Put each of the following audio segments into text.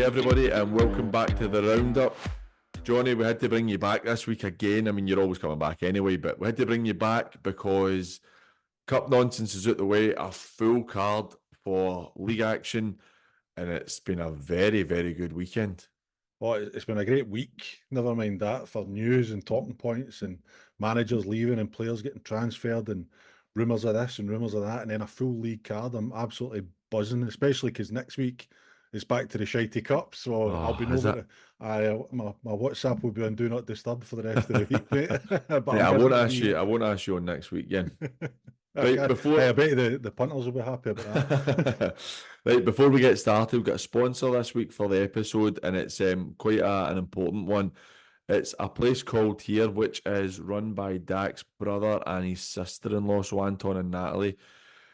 everybody, and welcome back to the roundup. Johnny, we had to bring you back this week again. I mean, you're always coming back anyway, but we had to bring you back because cup nonsense is out the way. A full card for league action, and it's been a very, very good weekend. Well, it's been a great week, never mind that, for news and talking points and managers leaving and players getting transferred and rumours of this and rumours of that, and then a full league card. I'm absolutely buzzing, especially because next week it's back to the Shitey Cup, so I'll be Is over. My WhatsApp will be on Do Not Disturb for the rest of the week, mate. But Mate, I'm I won't buzzing to ask be you. here. I won't ask you on next week again. Okay. Right before, I bet the punters will be happy about that. right before we get started, we've got a sponsor this week for the episode, and it's quite an important one. It's a place called Here, which is run by Dak's brother and his sister-in-law, so Anton and Natalie.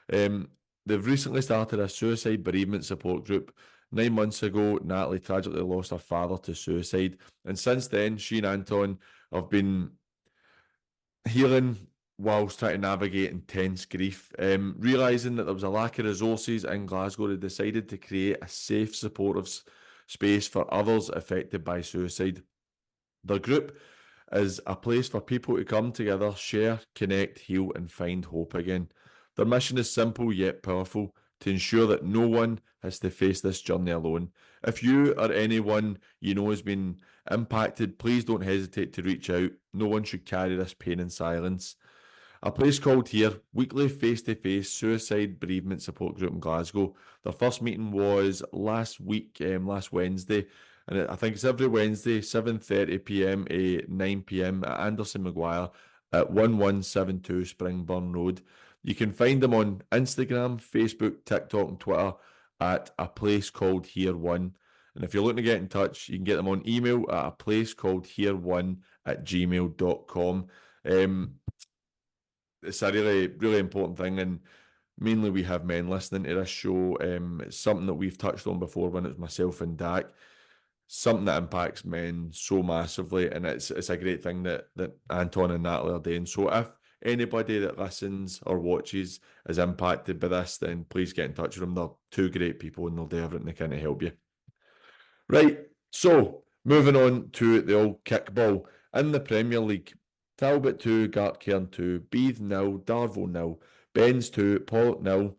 They've recently started a suicide bereavement support group. 9 months ago, Natalie tragically lost her father to suicide, and since then, she and Anton have been healing whilst trying to navigate intense grief. Realising that there was a lack of resources in Glasgow, they decided to create a safe, supportive space for others affected by suicide. Their group is a place for people to come together, share, connect, heal, and find hope again. Their mission is simple yet powerful: to ensure that no one has to face this journey alone. If you or anyone you know has been impacted, please don't hesitate to reach out. No one should carry this pain in silence. A place called Here, weekly face-to-face suicide bereavement support group in Glasgow. Their first meeting was last week, last Wednesday, and I think it's every Wednesday, 7:30 p.m. to 9 p.m. at Anderson Maguire at 1172 Springburn Road. You can find them on Instagram, Facebook, TikTok, and Twitter at A Place Called Here One. And if you're looking to get in touch, you can get them on email at aplacecalledhere1@gmail.com. It's a really, really important thing, and mainly we have men listening to this show. It's something that we've touched on before when it was myself and Dak. Something that impacts men so massively, and it's a great thing that Anton and Natalie are doing. So if anybody that listens or watches is impacted by this, then please get in touch with them. They're two great people and they'll do everything they can to help you. Right, so moving on to the old kickball in the Premier League. Talbot 2, Gartcairn 2, Beath 0, Darvo 0, Benz 2, Pollock 0,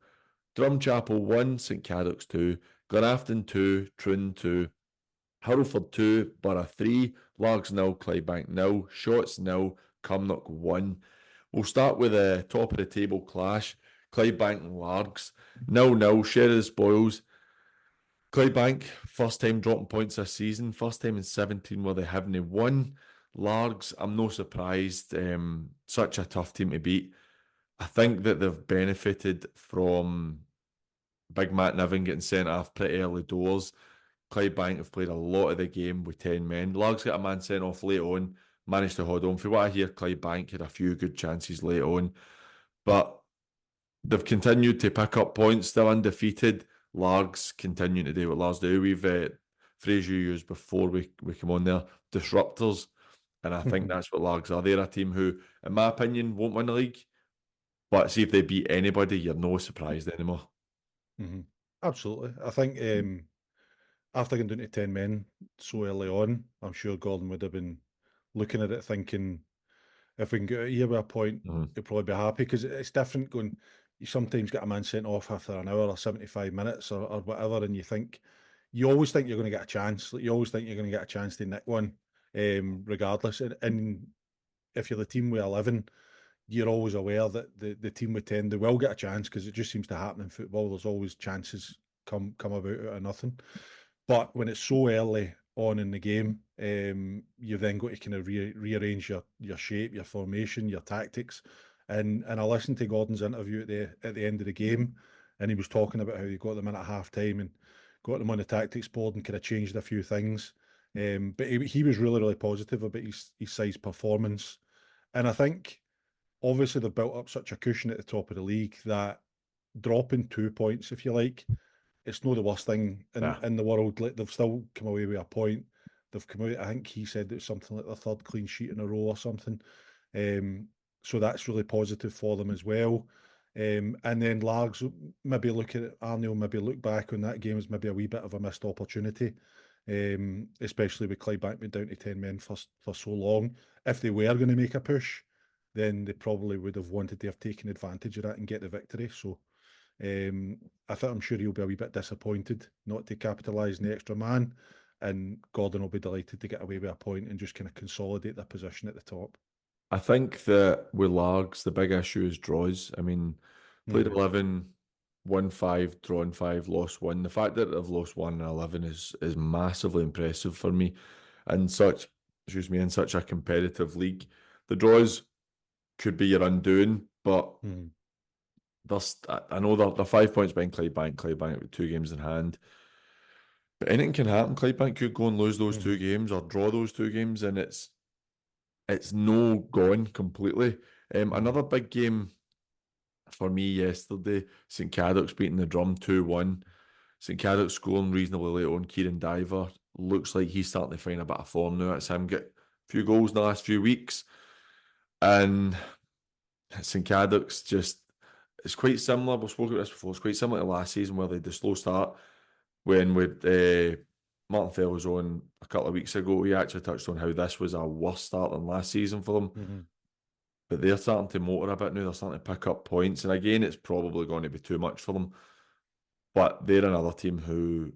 Drumchapel 1, St Cadoc's 2, Glenafton 2, Troon 2, Hurlford 2, Borough 3, Largs 0, Clydebank 0, Shotts 0, Cumnock 1. We'll start with a top of the table clash. Clydebank and Largs 0-0, share of the spoils. Clydebank, first time dropping points this season, first time in 17 where they haven't won. Largs, I'm no surprised, such a tough team to beat. I think that they've benefited from Big Matt Niven getting sent off pretty early doors. Clydebank have played a lot of the game with 10 men. Largs got a man sent off late on, managed to hold on. For what I hear, Clydebank had a few good chances late on, but they've continued to pick up points, still undefeated. Largs continuing to do what Largs do. We've phrase you used before we come on there, disruptors. And I think that's what Largs are. They're a team who, in my opinion, won't win the league. But see if they beat anybody, you're no surprised anymore. Mm-hmm. Absolutely. I think after going down to 10 men so early on, I'm sure Gordon would have been looking at it thinking, if we can get out here with a point, he'll probably be happy, because it's different going, you sometimes get a man sent off after an hour or 75 minutes or whatever, and you always think you're going to get a chance. Like, you always think you're going to get a chance to nick one, regardless. And if you're the team with 11, you're always aware that the team with 10, they will get a chance, because it just seems to happen in football. There's always chances come about out of nothing. But when it's so early on in the game, you've then got to kind of rearrange your shape, your formation, your tactics. And I listened to Gordon's interview at the end of the game, and he was talking about how he got them in at half time and got them on the tactics board and kind of changed a few things. But he was really, really positive about his side's performance. And I think, obviously, they've built up such a cushion at the top of the league that dropping 2 points, if you like, it's not the worst thing in the world. Like, they've still come away with a point. They've come out, I think he said it was something like their third clean sheet in a row or something. So that's really positive for them as well. And then Largs maybe look at Arnie will maybe look back on that game as maybe a wee bit of a missed opportunity, especially with Clydebank being down to 10 men for so long. If they were going to make a push, then they probably would have wanted to have taken advantage of that and get the victory. So I think I'm sure he'll be a wee bit disappointed not to capitalise on the extra man, and Gordon will be delighted to get away with a point and just kind of consolidate their position at the top. I think that with Largs, the big issue is draws. I mean, played Mm-hmm. 11, won 5, drawn 5, lost 1. The fact that they've lost 1 and 11 is massively impressive for me in such, excuse me, in such a competitive league. The draws could be your undoing, but Mm-hmm. I know they're 5 points behind Clydebank with 2 games in hand. But anything can happen. Clydebank could go and lose those Mm-hmm. 2 games or draw those 2 games, and it's no gone completely. Mm-hmm. Another big game for me yesterday, St Cadoc's beating the Drum 2-1. St Cadoc's scoring reasonably late on. Kieran Diver looks like he's starting to find a bit of form now. It's him get a few goals in the last few weeks. And St Cadoc's just, it's quite similar. We've spoken about this before. It's quite similar to last season where they had the slow start when with Martin Fell was on a couple of weeks ago. He actually touched on how this was a worse start than last season for them. Mm-hmm. But they're starting to motor a bit now. They're starting to pick up points. And again, it's probably going to be too much for them. But they're another team who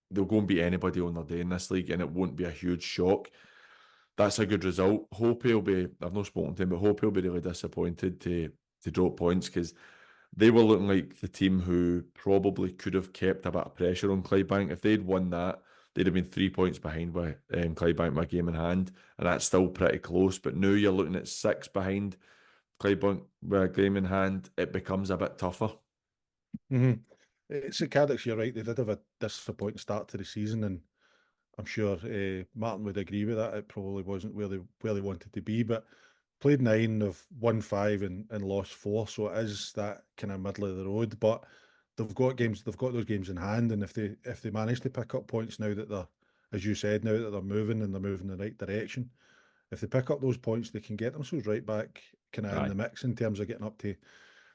they'll go and beat anybody on their day in this league, and it won't be a huge shock. That's a good result. Hope he'll be, I've not spoken to him, but hope he'll be really disappointed to drop points, because they were looking like the team who probably could have kept a bit of pressure on Clydebank. If they'd won that, they'd have been 3 points behind with Clydebank by a game in hand, and that's still pretty close. But now you're looking at 6 behind Clydebank with a game in hand. It becomes a bit tougher. Mm-hmm. It's at Cadix, you're right. They did have a disappointing start to the season, and I'm sure Martin would agree with that. It probably wasn't where they wanted to be, but played 9, of won 5 and lost 4, so it is that kind of middle of the road. But they've got those games in hand, and if they manage to pick up points now that they're, as you said, now that they're moving and they're moving in the right direction, if they pick up those points, they can get themselves right back kind of in Aye. the mix in terms of getting up to.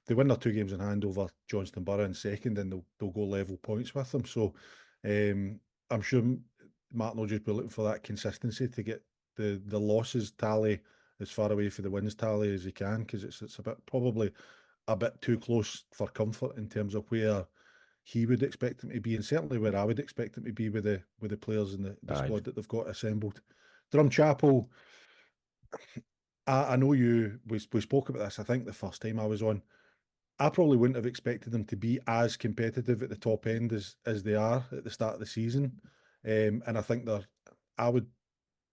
They win their 2 games in hand over Johnston Borough in second, and they'll go level points with them. So I'm sure Martin will just be looking for that consistency to get the losses tally as far away from the wins tally as he can, because it's a bit probably a bit too close for comfort in terms of where he would expect him to be, and certainly where I would expect him to be with the players and the Aye. squad that they've got assembled. Drumchapel, I know we spoke about this, I think the first time I was on. I probably wouldn't have expected them to be as competitive at the top end as they are at the start of the season. And I think I would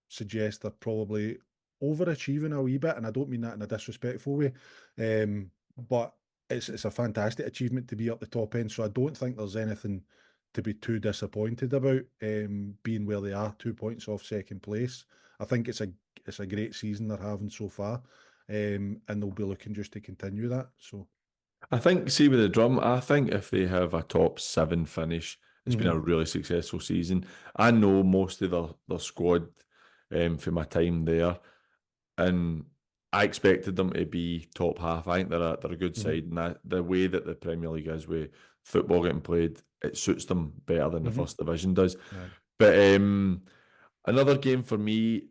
suggest they're probably overachieving a wee bit, and I don't mean that in a disrespectful way. But it's a fantastic achievement to be up the top end. So I don't think there's anything to be too disappointed about being where they are, 2 points off second place. I think it's a great season they're having so far. And they'll be looking just to continue that. So I think, see with the Drum, I think if they have a top 7 finish, it's been mhm, a really successful season. I know most of their squad for my time there, and I expected them to be top half. I think they're a good mhm, side, and the way that the Premier League is with football getting played, it suits them better than the mhm. First Division does. Aye. But another game for me,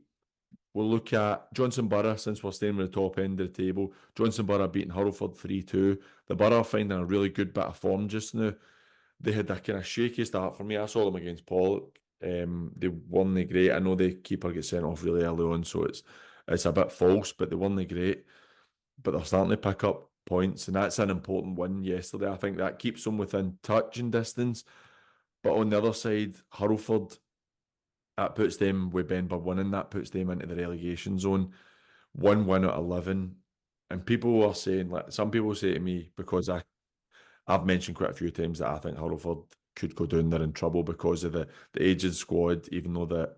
we'll look at Johnson Borough, since we're staying with the top end of the table. Johnson Borough beating Hurlford 3-2. The Borough are finding a really good bit of form just now. They had a kind of shaky start for me. I saw them against Pollock. They won the great. I know the keeper gets sent off really early on, so it's a bit false, but they won the great. But they're starting to pick up points, and that's an important win yesterday. I think that keeps them within touch and distance. But on the other side, Hurlford, that puts them with Benburn winning, that puts them into the relegation zone. 1 win at 11. And people are saying, like, some people say to me, because I've mentioned quite a few times that I think Hurlford could go down there in trouble because of the aged squad, even though that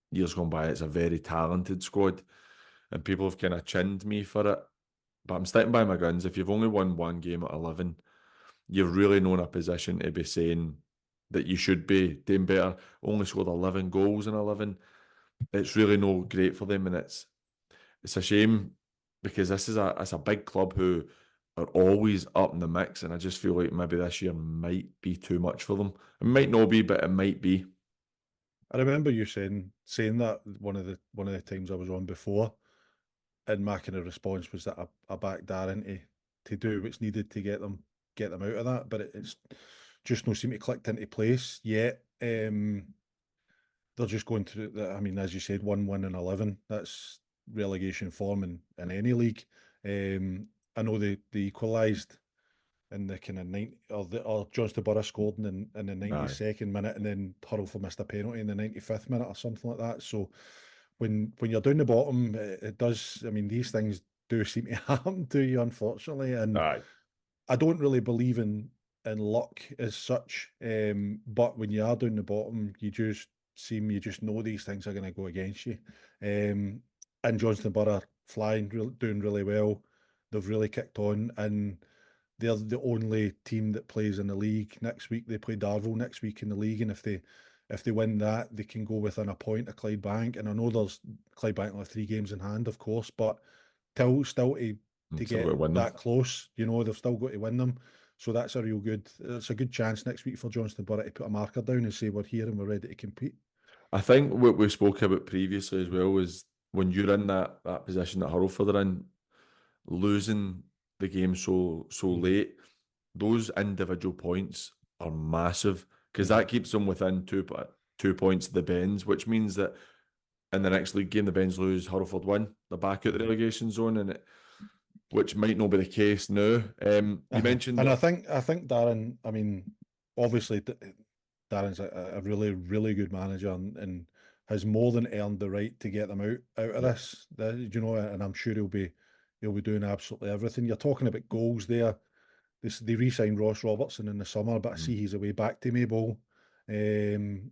years gone by, it's a very talented squad. And people have kind of chinned me for it. But I'm sticking by my guns. If you've only won 1 game at 11, you're really not in a position to be saying that you should be doing better. Only scored 11 goals in 11. It's really no great for them, and it's a shame, because it's a big club who are always up in the mix, and I just feel like maybe this year might be too much for them. It might not be, but it might be. I remember you saying that one of the times I was on before, and my kind of response was that I backed Darren to do what's needed to get them out of that, but it's just no seem to clicked into place yet. They're just going through the, I mean, as you said, 1 win and 11. That's relegation form in any league. I know they equalised in the kind of 90, or Johnston Borough scored in the Aye. 92nd minute, and then Hurlford missed a penalty in the 95th minute or something like that. So when you're down the bottom, it does. I mean, these things do seem to happen to you, unfortunately, and Aye. I don't really believe in luck as such. But when you are down the bottom, you just know these things are going to go against you. And Johnston Borough flying, doing really well. They've really kicked on, and they're the only team that plays in the league next week. They play Darvel next week in the league, and if they win that, they can go within a point of Clydebank. And I know there's Clydebank have 3 games in hand, of course, but still to Still got to get win them. that close, they've still got to win them. So that's it's a good chance next week for Johnston Borough to put a marker down and say we're here and we're ready to compete. I think what we spoke about previously as well is when you're in that position that Hurlford are in, losing the game so Mhm. late, those individual points are massive because Mhm. that keeps them within 2 points of the Bens, which means that in the next league game, the Bens lose, Hurlford win, they're back out the Mhm. relegation zone, which might not be the case now. You Uh-huh. mentioned And I think Darren. I mean, obviously Darren's a really really good manager, and has more than earned the right to get them out of yeah, this. And I'm sure he'll be doing absolutely everything. You're talking about goals there. They re-signed Ross Robertson in the summer, but I mm, see he's away back to Maybole. Um,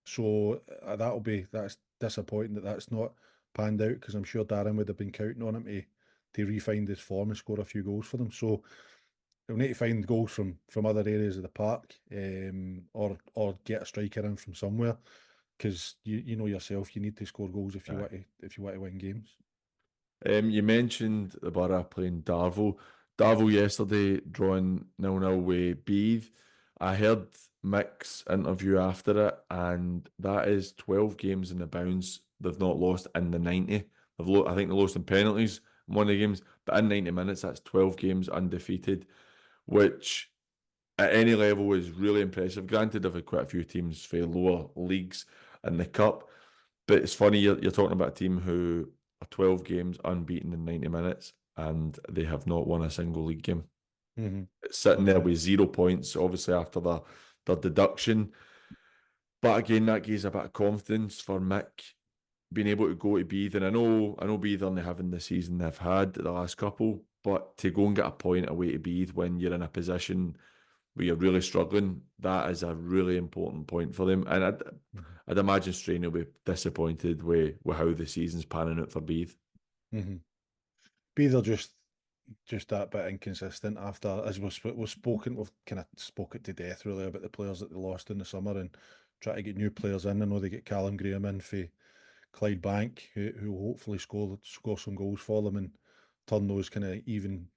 so that's disappointing that that's not panned out, because I'm sure Darren would have been counting on him to re-find his form and score a few goals for them. So he'll need to find goals from other areas of the park, or get a striker in from somewhere, because you know yourself, you need to score goals if you aye. want to win games. You mentioned the Borough playing Darvel. Darvel yesterday drawing 0-0 with Beath. I heard Mick's interview after it, and that is 12 games in the bounds they've not lost in the 90. I think they lost in penalties in one of the games, but in 90 minutes, that's 12 games undefeated, which at any level is really impressive. Granted, they've had quite a few teams for lower leagues in the cup, but it's funny you're talking about a team who are 12 games unbeaten in 90 minutes and they have not won a single league game. Mm-hmm. It's sitting there Mm-hmm. with 0 points, obviously after their deduction. But again, that gives a bit of confidence for Mick being able to go to Beath. And I know Beath only having the season they've had the last couple, but to go and get a point away to Beath when you're in a position where you're really struggling, that is a really important point for them. And I'd imagine Strain will be disappointed with how the season's panning out for Beath. Mm-hmm. Be they're just that bit inconsistent after, as we've kind of spoke it to death really about the players that they lost in the summer, and try to get new players in. I know they get Callum Graham in for Clydebank, who will hopefully score some goals for them and turn those kind of even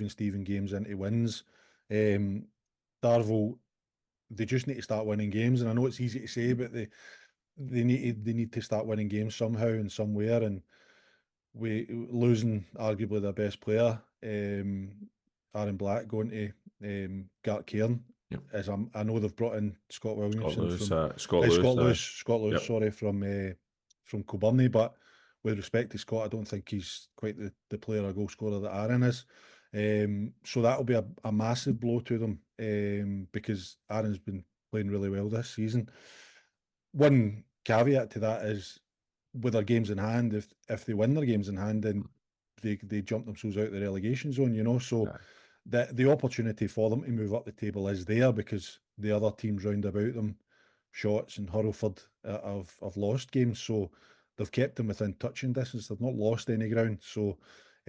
Steven games into wins. Um, Darvel, they just need to start winning games, and I know it's easy to say, but they need to start winning games somehow and somewhere, and we losing arguably their best player, Aaron Black, going to Gart Cairn. Yep. I know they've brought in Scott Williamson from Scott Lewis. Scott Lewis, Yep. sorry, from Kilburnie, but with respect to Scott, I don't think he's quite the player or goal scorer that Aaron is. So that'll be a massive blow to them, because Aaron's been playing really well this season. One caveat to that is, with their games in hand, if they win their games in hand, then they jump themselves out the relegation zone, So Aye. the opportunity for them to move up the table is there, because the other teams round about them, Shotts and Hurlford, have lost games, so they've kept them within touching distance. They've not lost any ground, so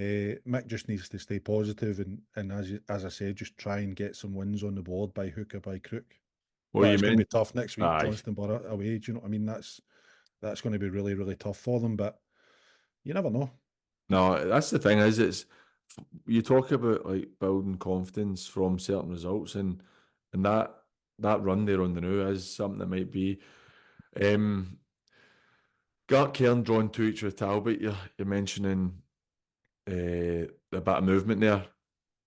Mick just needs to stay positive, and as I said, just try and get some wins on the board by hook or by crook. Well, But you it's going to meant be tough next week, aye. Johnston Borough away. Do you know what I mean? That's going to be really, really tough for them, but you never know. No, that's the thing is it's you talk about like building confidence from certain results, and that run there on the new is something that might be. Gart Cairn drawn to each with Talbot. You're mentioning a bit of movement there.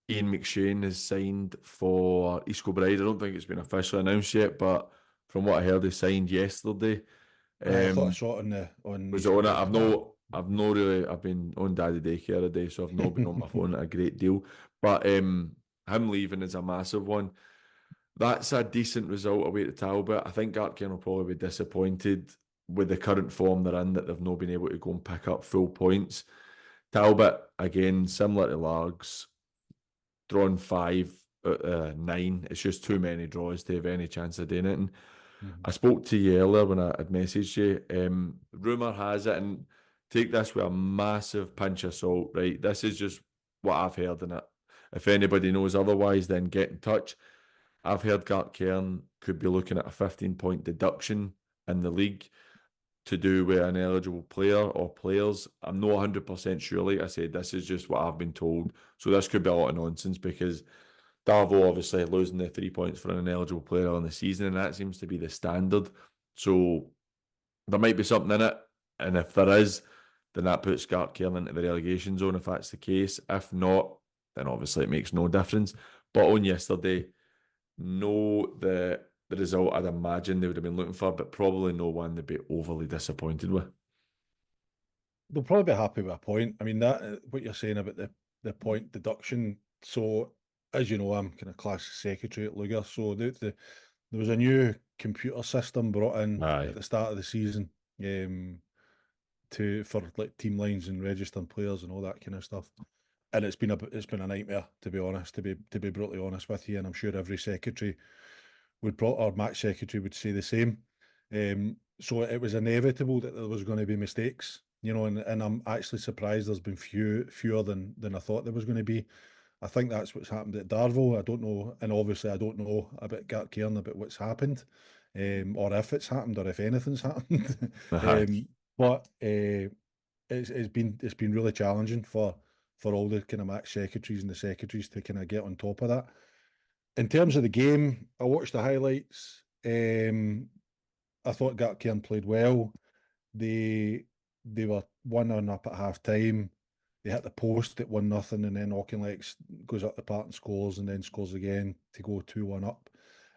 Ian McShane is signed for East Kilbride. I don't think it's been officially announced yet, but from what I heard, he signed yesterday. I thought I Um, saw it on was it East on it? Kilbride. I've no really. I've been on daddy daycare a day, so I've not been on my phone a great deal. But him leaving is a massive one. That's a decent result away to Talbot. I think Gartcairn will probably be disappointed with the current form they're in that they've not been able to go and pick up full points. Talbot, again, similar to Largs, drawn 5 out of 9. It's just too many draws to have any chance of doing it. And Mhm. I spoke to you earlier when I had messaged you. Rumour has it, and take this with a massive pinch of salt, right? This is just what I've heard in it. If anybody knows otherwise, then get in touch. I've heard Gartcairn could be looking at a 15-point deduction in the league to do with an eligible player or players. I'm not 100% sure. Like I said, this is just what I've been told. So this could be a lot of nonsense because Darvo obviously losing the 3 points for an ineligible player on the season, and that seems to be the standard. So there might be something in it. And if there is, then that puts Gartcairn into the relegation zone if that's the case. If not, then obviously it makes no difference. But on yesterday, no the result I'd imagine they would have been looking for, but probably no one they'd be overly disappointed with. They'll probably be happy with a point. I mean, that what you're saying about the point deduction. So, as you know, I'm kind of class secretary at Luger. So there was a new computer system brought in Aye. at the start of the season, to for like team lines and registering players and all that kind of stuff. And it's been a nightmare, to be honest, to be brutally honest with you. And I'm sure every secretary or match secretary would say the same. So it was inevitable that there was going to be mistakes, and I'm actually surprised there's been fewer than I thought there was going to be. I think that's what's happened at Darvo. I don't know, and obviously I don't know about Gartcairn about what's happened, or if it's happened, or if anything's happened. Aye. But it's been really challenging for all the kind of match secretaries and the secretaries to kind of get on top of that. In terms of the game, I watched the highlights. I thought Gartcairn played well. They were 1-0 up at half time. They hit the post at 1-0, and then Auchinleck goes up the park and scores, and then scores again to go 2-1 up.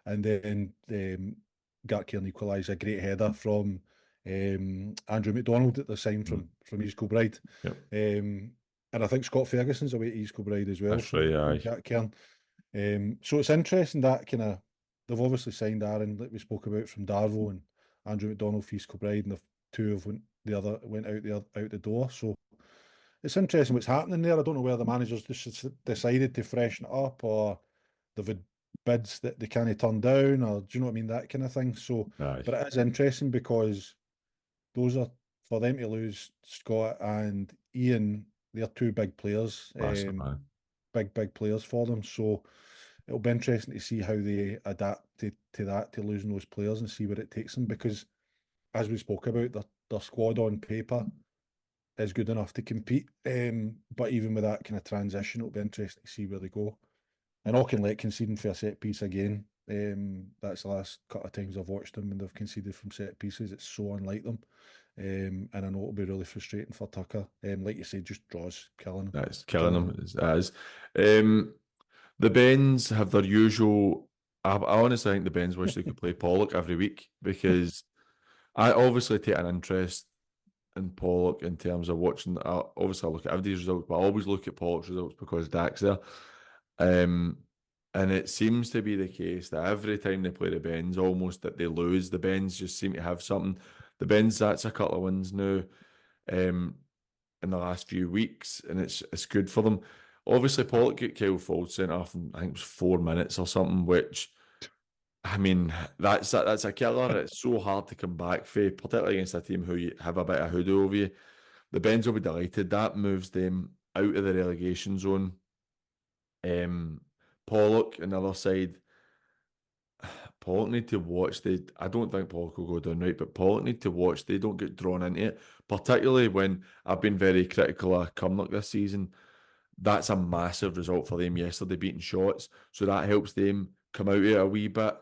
And then Gartcairn equalised a great header from Andrew McDonald at the sign from East Kilbride. Yep. And I think Scott Ferguson's away to East Kilbride as well That's from right, aye. Gartcairn. So it's interesting that kind of they've obviously signed Aaron, like we spoke about, from Darvo, and Andrew McDonald for East Kilbride, and the two of went out the door. So it's interesting what's happening there. I don't know whether the managers just decided to freshen it up, or they've had bids that they can't turn down, or do you know what I mean, that kind of thing. So, Aye. but it is interesting because those are, for them to lose Scott and Ian. They're two big players. Massive, aye. Big players for them. So it'll be interesting to see how they adapt to that, to losing those players, and see where it takes them. Because as we spoke about, their squad on paper is good enough to compete. But even with that kind of transition, it'll be interesting to see where they go. And Auchinleck conceding for a set piece again. That's the last couple of times I've watched them, and they've conceded from set pieces. It's so unlike them. And I know it'll be really frustrating for Tucker. Like you said, just draws, killing him. That's killing them. That is. The Bens have their usual. I honestly think the Bens wish they could play Pollock every week because I obviously take an interest in Pollock in terms of watching. Obviously, I look at everybody's results, but I always look at Pollock's results because Dak's there. And it seems to be the case that every time they play the Bens, almost that they lose. The Bens just seem to have something. The Bens, that's a couple of wins now. In the last few weeks, and it's good for them. Obviously, Pollock got Kyle Ford sent off in, I think it was 4 minutes or something, which, I mean, that's a killer. It's so hard to come back for, particularly against a team who you have a bit of hoodoo over you. The Bens will be delighted. That moves them out of the relegation zone. Pollock, on the other side, Pollock need to watch. I don't think Pollock will go down right, but Pollock need to watch. They don't get drawn into it, particularly when I've been very critical of Cumnock this season. that's a massive result for them yesterday, beating Shots. So that helps them come out of it a wee bit.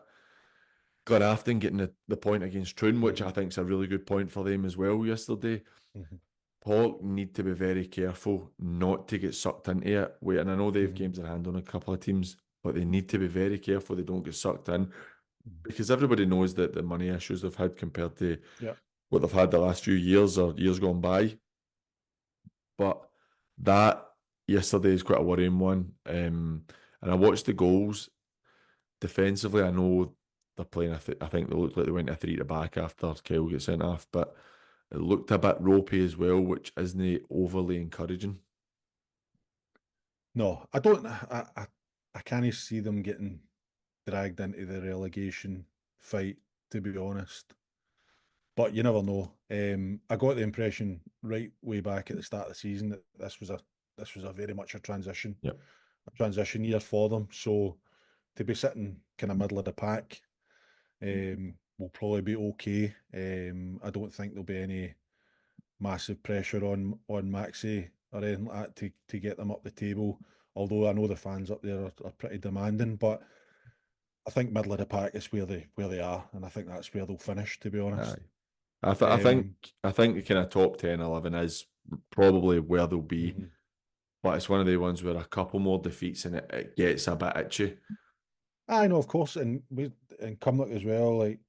Glenafton getting the point against Troon, which I Mhm, think is a really good point for them as well yesterday. mhm, Pollock need to be very careful not to get sucked into it. Wait, and I know they have mhm, games in hand on a couple of teams, but they need to be very careful they don't get sucked in mhm. because everybody knows that the money issues they've had compared to Yeah. what they've had the last few years or years gone by. But that yesterday is quite a worrying one. And I watched the goals defensively. I know they're playing. I think they looked like they went a three to back after Kyle got sent off, but it looked a bit ropey as well, which isn't overly encouraging. No, I don't. I can't see them getting dragged into the relegation fight, to be honest. But you never know. I got the impression right way back at the start of the season that this was a very much Yep. a transition year for them. So to be sitting kind of middle of the pack, will probably be okay. I don't think there'll be any massive pressure on Maxi or anything like that to get them up the table. Although I know the fans up there are pretty demanding, but I think middle of the pack is where they are, and I think that's where they'll finish. To be honest, Aye. I, th- I think um, I think the kind of top 10, 11 is probably where they'll be, mhm. but it's one of the ones where a couple more defeats and it gets a bit itchy. I know, of course, and we and Cumnock as well. Like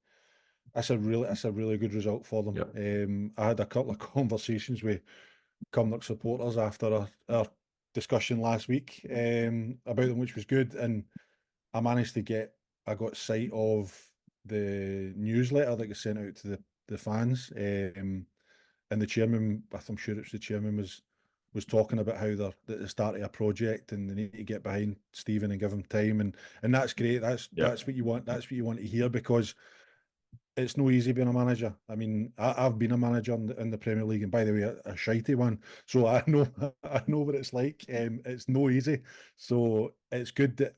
that's a really good result for them. Yep. I had a couple of conversations with Cumnock supporters after our discussion last week about them, which was good, and I got sight of the newsletter that gets sent out to the fans. And the chairman, I'm sure it's the chairman, was talking about how they're at the start of a project and they need to get behind Stephen and give him time, and that's great. Yep. That's what you want. That's what you want to hear because it's no easy being a manager. I mean, I've been a manager in the Premier League, and by the way, a shitey one. So I know I know what it's like. It's no easy. So it's good that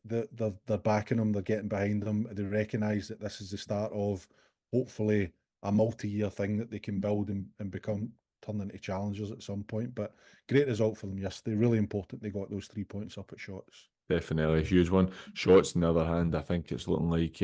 they're backing them, they're getting behind them. They recognise that this is the start of hopefully a multi-year thing that they can build and become turn into challengers at some point. But great result for them yesterday. Really important they got those 3 points up at Shots. Definitely a huge one. Shots, on the other hand, I think it's looking like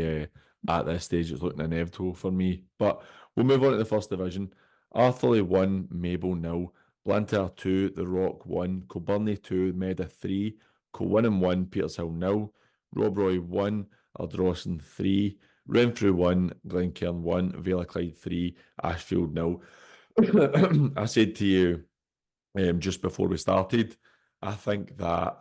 at this stage it's looking inevitable for me. But we'll move on to the first division. Arthurlie 1, Maybole 0, Blantyre 2, The Rock 1, Kilbirnie 2, Meda 3, Colwynham 1, Petershill 0, Rob Roy 1, Ardrossan 3, Renfrew 1, Glencairn 1, Vela Clyde 3, Ashfield 0. I said to you just before we started, I think that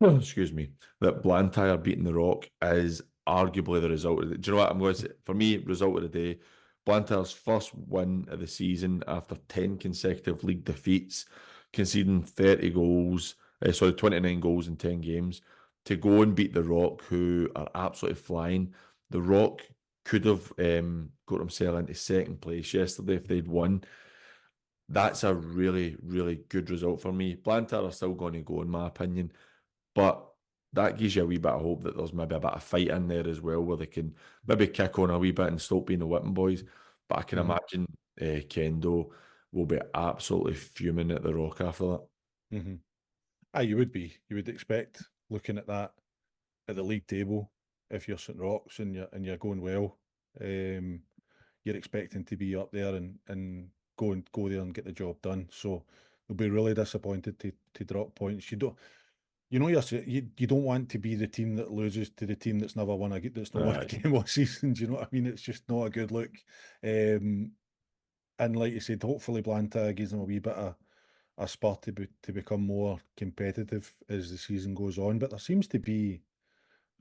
excuse me, that Blantyre beating the Rock is arguably the result of the, do you know what I'm going to say? For me, result of the day, Blantyre's first win of the season after 10 consecutive league defeats, conceding 30 goals, 29 goals in 10 games, to go and beat the Rock, who are absolutely flying. The Rock could have got themselves into second place yesterday if they'd won. That's a really, really good result for me. Blantyre are still going to go, in my opinion. But that gives you a wee bit of hope that there's maybe a bit of fight in there as well, where they can maybe kick on a wee bit and stop being the whipping boys. But I can Mm-hmm. imagine Kendo will be absolutely fuming at the Rock after that. Mm-hmm. Ah, you would be. You would expect looking at that at the league table, if you're St Rocks and you're going well, um, you're expecting to be up there and go there and get the job done. So they'll be really disappointed to drop points. You know you don't want to be the team that loses to the team that's never won that's not won a Aye, game all season. Do you know what I mean? It's just not a good look. Um, and like you said, hopefully Blantyre gives them a wee bit of a spur to become more competitive as the season goes on. But there seems to be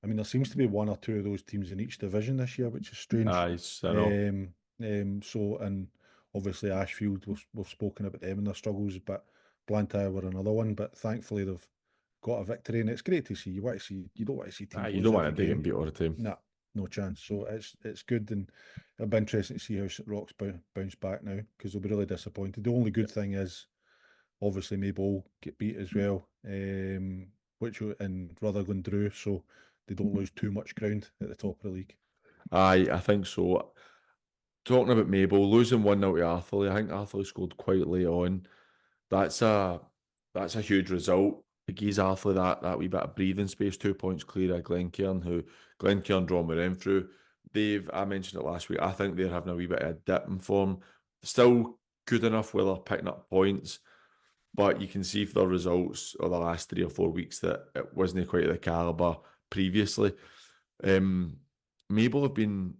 one or two of those teams in each division this year, which is strange. aye, I know. Um, and obviously Ashfield, we've spoken about them and their struggles, but Blantyre were another one. But thankfully they've got a victory, and it's great to see. You don't want to see Aye, teams you lose don't want every to be getting game. beat all the time. Nah, no chance. So it's good, and it'll be interesting to see how St Rock's bounce back now because they'll be really disappointed. The only good thing is obviously Maybole get beat as well, and Rutherglen drew, so they don't lose too much ground at the top of the league. Aye, I think so. Talking about Maybole, losing 1-0 to Arthurlie, I think Arthurlie scored quite late on. That's a that's a huge result. it gives Arthurlie that wee bit of breathing space, 2 points clear of Glencairn, who Glencairn drawn with Renfrew. I mentioned it last week, I think they're having a wee bit of a dip in form. Still good enough where they're picking up points, but you can see for the results of the last 3 or 4 weeks that it wasn't quite the calibre previously. Maybole have been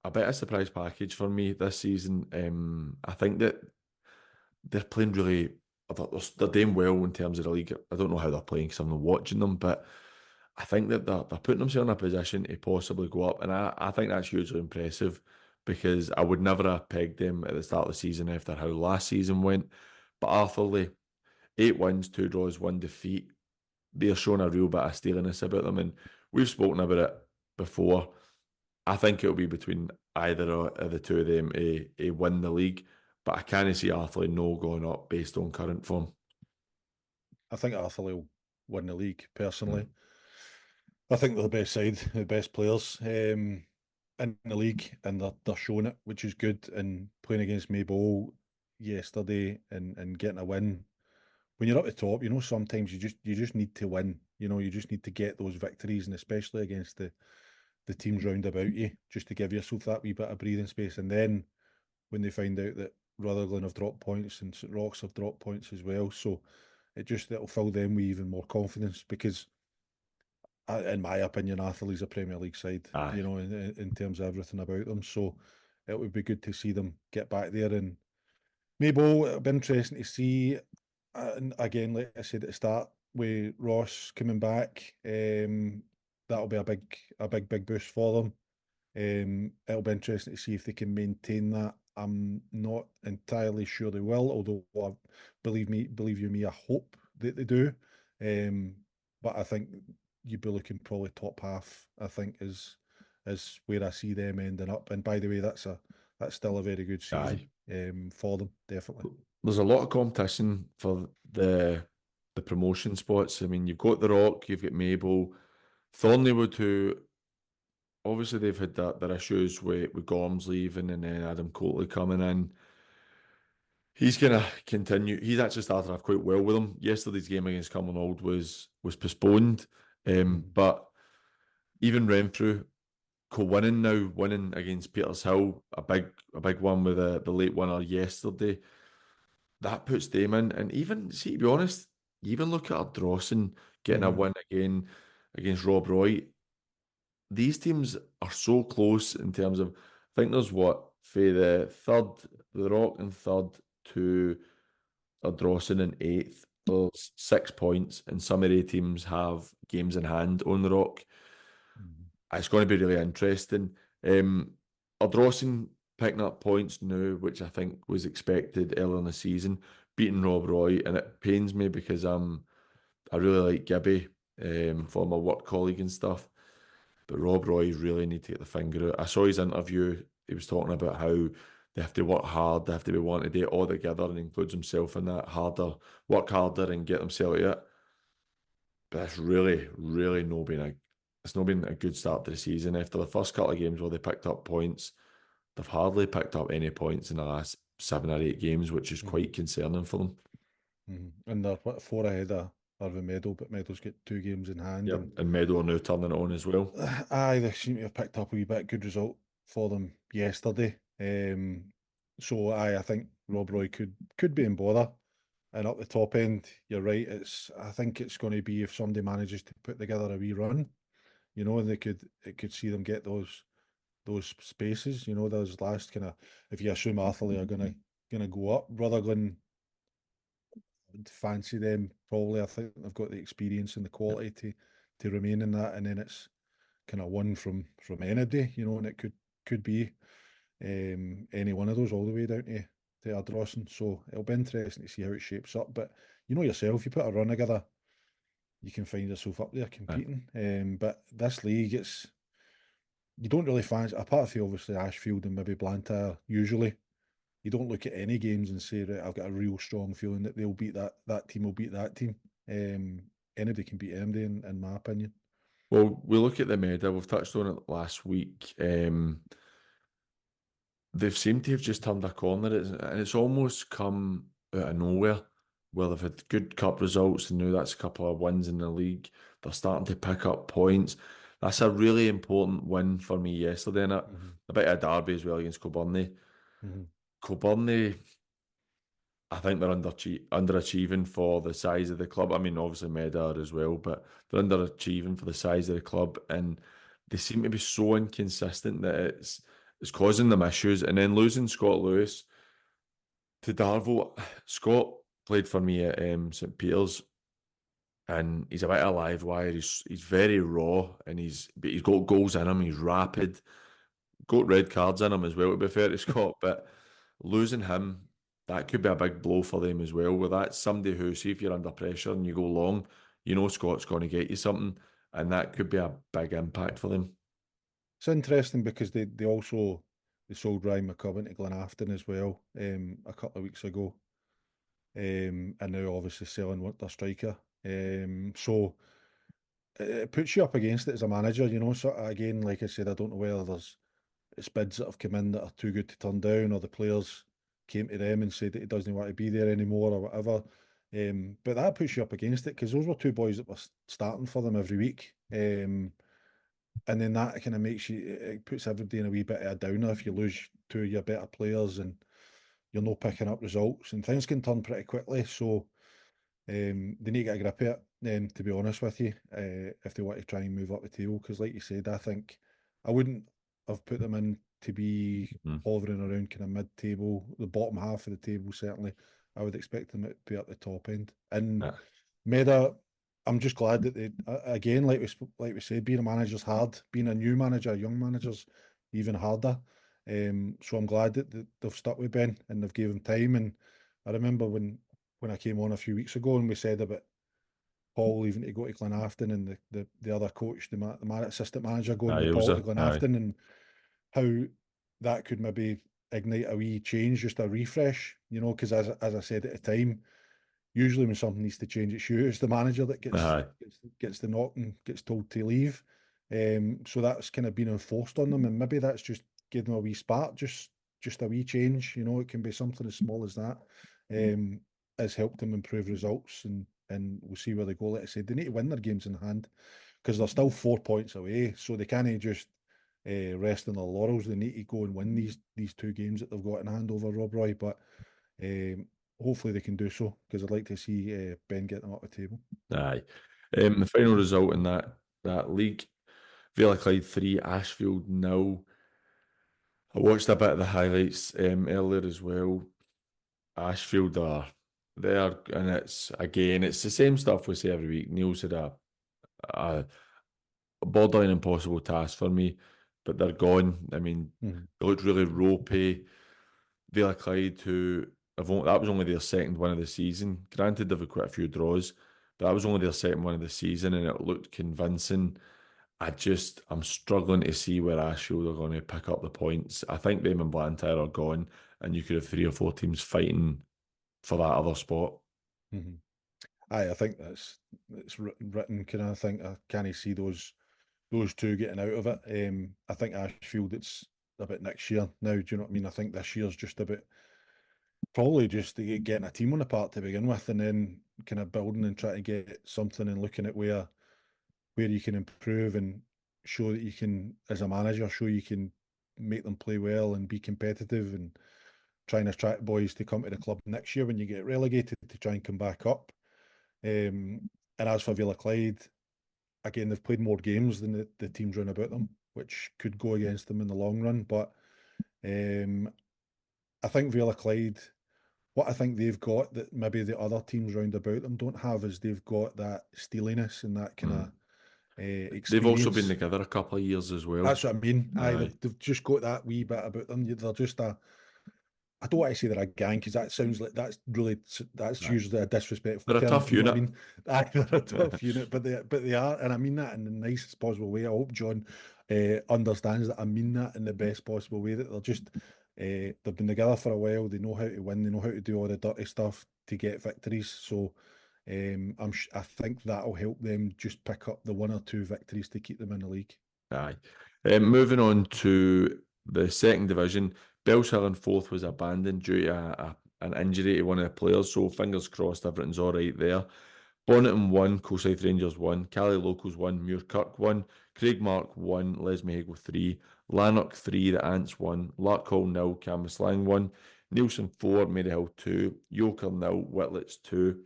a bit of a surprise package for me this season. I think that they're playing really, they're doing well in terms of the league. I don't know how they're playing because I'm not watching them, but I think that they're putting themselves in a position to possibly go up. And I think that's hugely impressive because I would never have pegged them at the start of the season after how last season went. But Arthurlie, 8 wins, 2 draws, 1 defeat. They're showing a real bit of steeliness about them. And we've spoken about it before. I think it'll be between either of the two of them to win the league. But I can't see Arthurlie no going up based on current form. I think Arthurlie will win the league, personally. Mm. I think they're the best side, the best players in the league, and they're showing it, which is good. And playing against Maybole yesterday and getting a win. When you're up the top, sometimes you just need to win. You just need to get those victories, and especially against the teams round about you, just to give yourself that wee bit of breathing space. And then when they find out that Rutherglen have dropped points and St Rochs have dropped points as well, so it'll fill them with even more confidence because, in my opinion, Arthurlie's a Premier League side, Aye. in terms of everything about them. So it would be good to see them get back there. And Maybole, it'll be interesting to see. And again, like I said at the start, with Ross coming back, that'll be a big boost for them. It'll be interesting to see if they can maintain that. I'm not entirely sure they will, although believe you me, I hope that they do. But I think you'd be looking probably top half, I think, is where I see them ending up. And by the way, that's still a very good season Aye. for them, definitely. There's a lot of competition for the promotion spots. I mean, you've got the Rock, you've got Maybole, Thornleywood, who obviously they've had their issues with Gorms leaving and then Adam Coatley coming in. He's gonna continue. He's actually started off quite well with them. Yesterday's game against Cumbernauld was postponed, Mhm. but even Renfrew winning against Petershill, a big one with the late winner yesterday. That puts them in. And even, see, to be honest, you even look at Ardrossan getting a Mhm. win again against Rob Roy. These teams are so close in terms of, I think there's what, for the Rock in third to Ardrossan in eighth. There's 6 points, and some of the teams have games in hand on the Rock. Mhm. It's going to be really interesting. Ardrossan picking up points now, which I think was expected earlier in the season, beating Rob Roy, and it pains me because I really like Gibby, former work colleague and stuff. But Rob Roy really need to get the finger out. I saw his interview. He was talking about how they have to work hard, they have to be wanting to do it all together, and includes himself in that work harder and get themselves out. But it's really, really it's not been a good start to the season. After the first couple of games where they picked up points, they've hardly picked up any points in the last 7 or 8 games, which is Mhm. quite concerning for them. And they're four ahead of Medal, but Medal's got 2 games in hand. Yep. And And Meadow are now turning it on as well. aye, they seem to have picked up a wee bit. Good result for them yesterday. So I think Rob Roy could be in bother. And up the top end, you're right. I think it's going to be if somebody manages to put together a wee run, and it could see them get those spaces. Those last kind of, if you assume Arthurlie are gonna go up. Rutherglen, would fancy them probably. I think they've got the experience and the Yep. quality to remain in that. And then it's kind of one from anybody, and it could be any one of those all the way down to Ardrossan. So it'll be interesting to see how it shapes up. But yourself, you put a run together, you can find yourself up there Aye. competing. But this league, you don't really fancy, apart from obviously Ashfield and maybe Blantyre. Usually, you don't look at any games and say, right, I've got a real strong feeling that they'll beat that team will beat that team. Um, Anybody can beat anybody, in my opinion. Well, we look at the meta. We've touched on it last week. They've seemed to have just turned a corner, and it's almost come out of nowhere. well, they've had good cup results, and now that's a couple of wins in the league. They're starting to pick up points. That's a really important win for me yesterday, and Hmm. a bit of a derby as well against Coburnie. Hmm. Coburnie, I think they're underachieving for the size of the club. I mean, obviously Meda are as well, but they're underachieving for the size of the club, and they seem to be so inconsistent that it's causing them issues. And then losing Scott Lewis to Darvo, Scott played for me at St Peter's, and he's a bit of a live wire. He's very raw, and he's got goals in him. He's rapid, got red cards in him as well. To be fair to Scott, but losing him, that could be a big blow for them as well. Where that's somebody who, see if you're under pressure and you go long, you know Scott's going to get you something, and that could be a big impact for them. It's interesting because they also they sold Ryan McCubbin to Glenafton as well a couple of weeks ago, and now obviously selling what their striker. So it puts you up against it as a manager, you know. So again, like I said, I don't know whether there's it's bids that have come in that are too good to turn down, or the players came to them and said that he doesn't want to be there anymore, or whatever. But that puts you up against it because those were two boys that were starting for them every week. And then that kind of makes you, it puts everybody in a wee bit of a downer if you lose two of your better players and you're not picking up results, and things can turn pretty quickly. So they need to get a grip of it, to be honest with you, if they want to try and move up the table. Because, like you said, I think I wouldn't have put them in to be Mm. hovering around kind of mid-table, the bottom half of the table. Certainly, I would expect them to be at the top end. And Yeah. Meda, I'm just glad that they again, like we said, being a manager's hard. Being a new manager, a young manager's even harder. So I'm glad that they've stuck with Ben and they've given him time. And I remember when I came on a few weeks ago and we said about Paul leaving to go to Glenafton and the other coach, the assistant manager going Aye, with it was Paul to a aye. Glenafton, and how that could maybe ignite a wee change, just a refresh, you know, because as I said at the time, usually when something needs to change, it's you, it's the manager that Aye. gets the knock and gets told to leave. So that's kind of been enforced on them, and maybe that's just giving them a wee spark, just a wee change. You know, it can be something as small as that. Um, has helped them improve results, and we'll see where they go. Like I said, they need to win their games in hand because they're still 4 points away, so they can't just rest on their laurels. They need to go and win these two games that they've got in hand over Rob Roy, but. Um, Hopefully they can do so because I'd like to see Ben get them up the table. Aye. The final result in that league, Villa Clyde 3, Ashfield 0. I watched a bit of the highlights earlier as well. Ashfield are there, and it's the same stuff we say every week. Neil's had a borderline impossible task for me, but they're gone. I mean, Mhm. they looked really ropey. Villa Clyde, that was only their second win of the season. Granted, they've had quite a few draws, but that was only their second win of the season, and it looked convincing. I'm struggling to see where Ashfield are going to pick up the points. I think them and Blantyre are gone, and you could have three or four teams fighting for that other spot. Mhm. Aye, I think it's written. Kind of think I can't see those two getting out of it. I think Ashfield it's about next year now. Do you know what I mean? I think this year's just about probably just to getting a team on the park to begin with, and then kind of building and trying to get something and looking at where you can improve and show that you can, as a manager, show you can make them play well and be competitive and try and attract boys to come to the club next year when you get relegated to try and come back up. And as for Villa Clyde, again, they've played more games than the teams round about them, which could go against them in the long run. But um, I think Villa Clyde, what I think they've got that maybe the other teams round about them don't have is they've got that steeliness and that kind of Mm. They've also been experience. together a couple of years as well. That's what I mean. Aye, Aye, they've just got that wee bit about them. They're just a. I don't want to say they're a gang because that sounds like that's aye. usually a disrespectful They're a term. tough Do you know what I unit. mean? Aye, they're a tough unit, but they are, and I mean that in the nicest possible way. I hope John understands that I mean that in the best possible way. That they're just they've been together for a while. They know how to win. They know how to do all the dirty stuff to get victories. So I think that'll help them just pick up the one or two victories to keep them in the league. Aye. Moving on to the second division, Bellshill in fourth was abandoned due to an injury to one of the players, so fingers crossed everything's all right there. Bonneton 1, Coastside Rangers 1, Cali Locals 1, Muirkirk 1, Craigmark 1, Les Maybole 3, Lanark 3, the Ants 1, Larkhall 0, Cambuslang 1, Neilston 4, Maryhill 2, Yoker 0, Whitlets 2.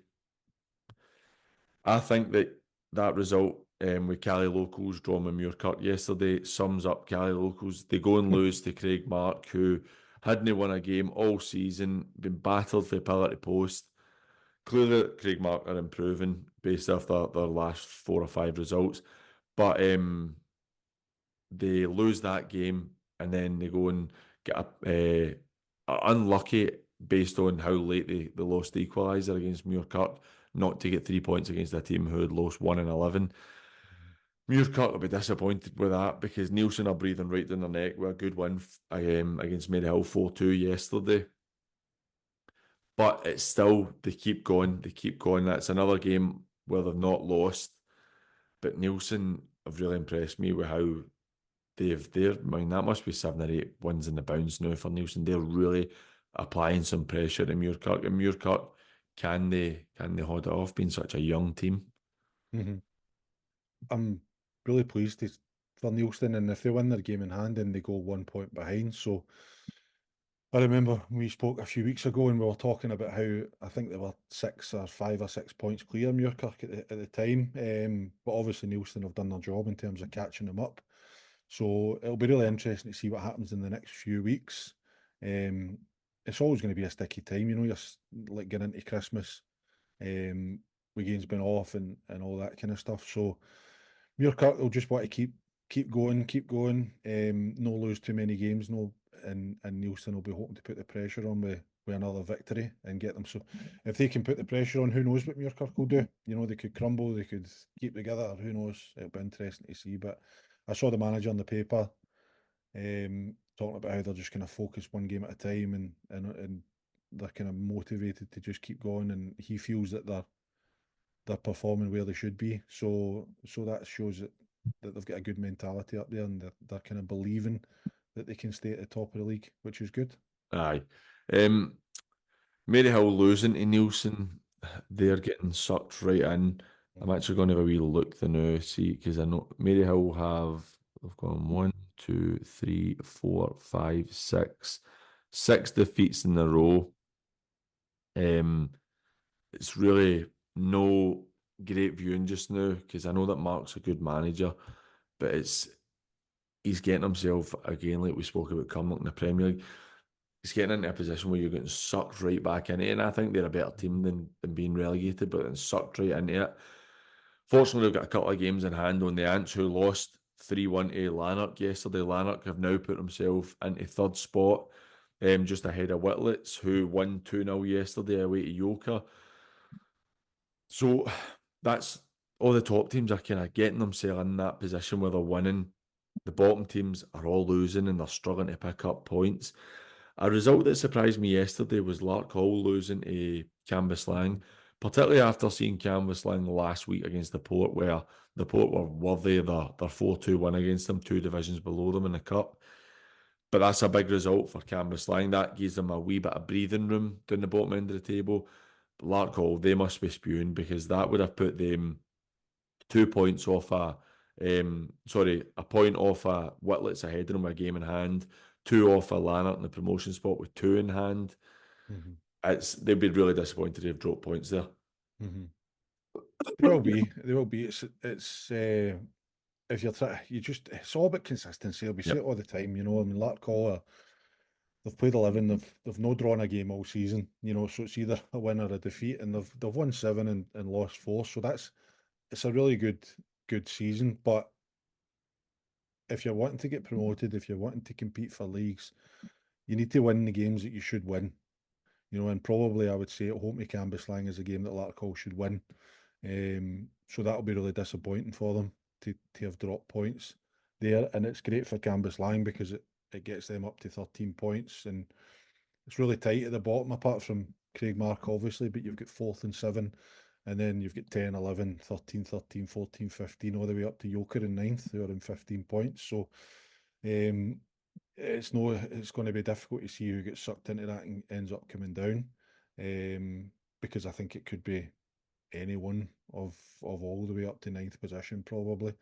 I think that result with Cali Locals drawing with Muirkirk yesterday sums up Cali Locals. They go and lose to Craigmark, who hadn't won a game all season, been battled for pillar to post. Clearly, Craigmark are improving based off their last 4 or 5 results, but they lose that game and then they go and get are unlucky based on how late they lost the equaliser against Muirkirk, not to get 3 points against a team who had lost 1-11. Muirkirk will be disappointed with that because Neilston are breathing right down their neck with a good win against Maryhill 4-2 yesterday. But it's still, they keep going. That's another game where they've not lost. But Neilston have really impressed me with how I mean, that must be 7 or 8 wins in the bounds now for Neilston. They're really applying some pressure to Muirkirk. And Muirkirk, can they hold it off being such a young team? Mm-hmm. I'm really pleased for Neilston, and if they win their game in hand, then they go 1 point behind. So I remember we spoke a few weeks ago and we were talking about how I think they were 5 or 6 points clear Muirkirk at the time. But obviously Neilston have done their job in terms of catching them up. So it'll be really interesting to see what happens in the next few weeks. It's always going to be a sticky time, you're like getting into Christmas. We games been off and all that kind of stuff. So Muirkirk will just want to keep going. No lose too many games, no, and Neilston will be hoping to put the pressure on with another victory and get them. So if they can put the pressure on, who knows what Muirkirk will do? They could crumble, they could keep together. Who knows? It'll be interesting to see. But I saw the manager on the paper talking about how they're just kind of focused one game at a time and they're kind of motivated to just keep going, and he feels that they're performing where they should be. So that shows that they've got a good mentality up there, and they're kind of believing that they can stay at the top of the league, which is good. Aye. Maryhill losing to Neilston, they're getting sucked right in. I'm actually going to have a wee look now, see, because I know Maryhill they've gone 1, 2, 3, 4, 5, 6 defeats in a row. It's really no great viewing just now because I know that Mark's a good manager, but he's getting himself again, like we spoke about Cumnock in the Premier League. He's getting into a position where you're getting sucked right back into it, and I think they're a better team than being relegated, but then sucked right into it. Fortunately, they've got a couple of games in hand on the Ants, who lost 3-1 to Lanark yesterday. Lanark have now put themselves into third spot, just ahead of Whitlets, who won 2-0 yesterday away to Yoker. So that's all the top teams are kind of getting themselves in that position where they're winning. The bottom teams are all losing and they're struggling to pick up points. A result that surprised me yesterday was Larkhall losing to Cambuslang, particularly after seeing Cambuslang last week against the Port, where the Port were worthy of their 4-2 win against them, 2 divisions below them in the Cup. But that's a big result for Cambuslang. That gives them a wee bit of breathing room down the bottom end of the table. But Larkhall, they must be spewing because that would have put them 2 points off a point off a Whitlets ahead of them with a game in hand, 2 off a Lanark in the promotion spot with 2 in hand. Mm-hmm. They'd be really disappointed to have dropped points there. Mm-hmm. They will be. They will be. It's if you're trying, it's all about consistency. I'll be saying it all the time. I mean, Larkhall, they've played 11. They've no drawn a game all season. So it's either a win or a defeat, and they've won 7 and lost 4. So it's a really good season. But if you're wanting to get promoted, if you're wanting to compete for leagues, you need to win the games that you should win. And probably I would say at home to Cambuslang is a game that Larkhall should win. So that'll be really disappointing for them to have dropped points there. And it's great for Cambuslang because it gets them up to 13 points, and it's really tight at the bottom apart from Craigmark obviously, but you've got 4th and 7, and then you've got 10, 11, 13, 13, 14, 15, all the way up to Yoker in 9th, who are in 15 points. So it's going to be difficult to see who gets sucked into that and ends up coming down. because I think it could be any one of all the way up to ninth position, probably.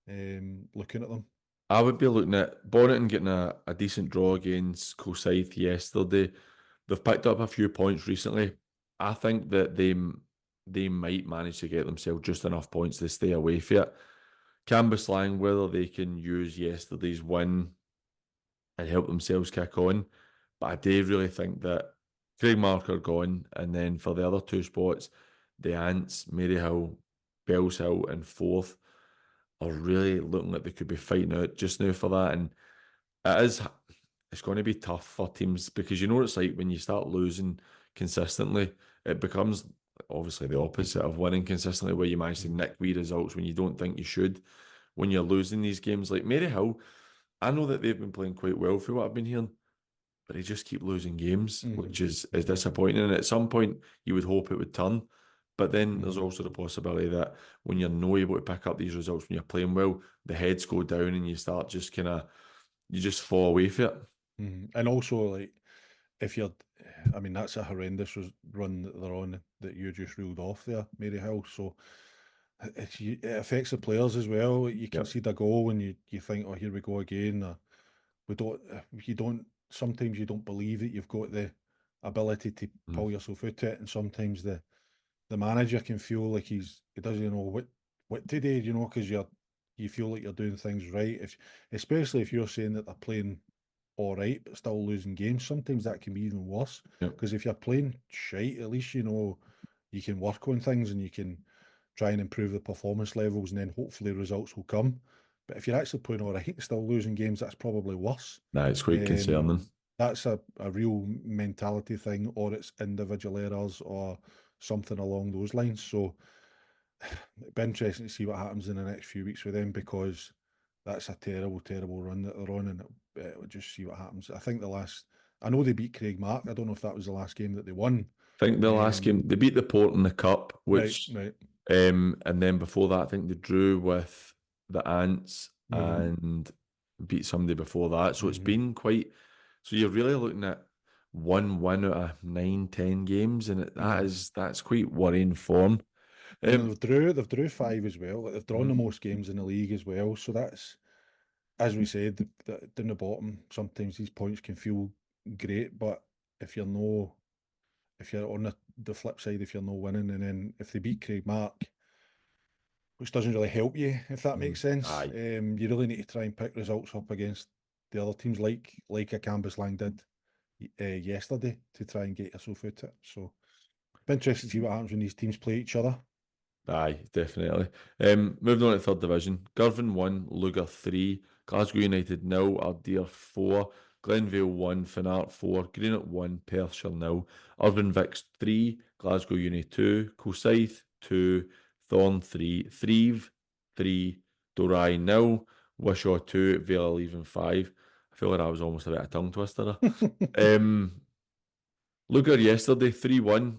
Looking at them. I would be looking at Bonnet getting a decent draw against Cosaith yesterday. They've picked up a few points recently. I think that they might manage to get themselves just enough points to stay away from it. Cambuslang, whether they can use yesterday's win and help themselves kick on. But I do really think that Craigmark are gone, and then for the other two spots, the Ants, Maryhill, Bellshill, and fourth are really looking like they could be fighting out just now for that. And it is, it's going to be tough for teams because you know what it's like when you start losing consistently, it becomes obviously the opposite of winning consistently, where you manage to Mhm. nick wee results when you don't think you should. When you're losing these games, like Maryhill, I know that they've been playing quite well for what I've been hearing, but they just keep losing games, Mhm. which is Yeah. disappointing. And at some point, you would hope it would turn. But then there's Mhm. also the possibility that when you're not able to pick up these results when you're playing well, the heads go down and you start just kind of, you just fall away from it. Mhm. And also, like, if you're, I mean, that's a horrendous run that they're on that you just ruled off there, Maryhill. So it affects the players as well. You Yep. concede a goal and you think, oh, here we go again. You don't, sometimes you don't believe that you've got the ability to Mm. pull yourself out of it. And sometimes the manager can feel like he doesn't know what to do, because you feel like you're doing things right. Especially if you're saying that they're playing all right but still losing games, sometimes that can be even worse. Yep. Because if you're playing shite, at least you know you can work on things and you can try and improve the performance levels, and then hopefully results will come. But if you're actually playing all right and still losing games, that's probably worse. Nah, it's quite Um, concerning. that's a real mentality thing, or it's individual errors, or something along those lines. So it'd be interesting to see what happens in the next few weeks with them, because that's a terrible, terrible run that they're on, and we'll just see what happens. I think I know they beat Craig Mark. I don't know if that was the last game that they won. I think the last Um, game, they beat the Port in the Cup, right, which, right. and then before that, I think they drew with the Ants Mm-hmm, and beat somebody before that. So it's mm-hmm, been quite, so you're really looking at one win out of 9, 10 games, and mm-hmm. that's quite worrying form. And Um, they've drew five as well. Like, they've drawn the mhm, most games in the league as well. So that's, as we said, down the bottom, sometimes these points can feel great, but if you're no, if you're on the flip side, if you're no winning, and then if they beat Craig Mark, which doesn't really help you, if that mhm. makes sense. Aye, You really need to try and pick results up against the other teams, like a Cambuslang did yesterday, to try and get yourself out it. So, be interested to see what happens when these teams play each other. aye, definitely. Moving on to third division, Girvan 1, Lugar 3, Glasgow United 0, Ardeer 4, Glenvale 1, Finnart 4, Greenock 1, Perthshire 0, Urban Vics 3, Glasgow Uni 2, Cosaith 2, Thorn 3, Thrieve 3, Dorai 0, Wishaw 2, Vale Leaving 5. I feel like I was almost a bit of a tongue twister there. Lugar yesterday 3-1.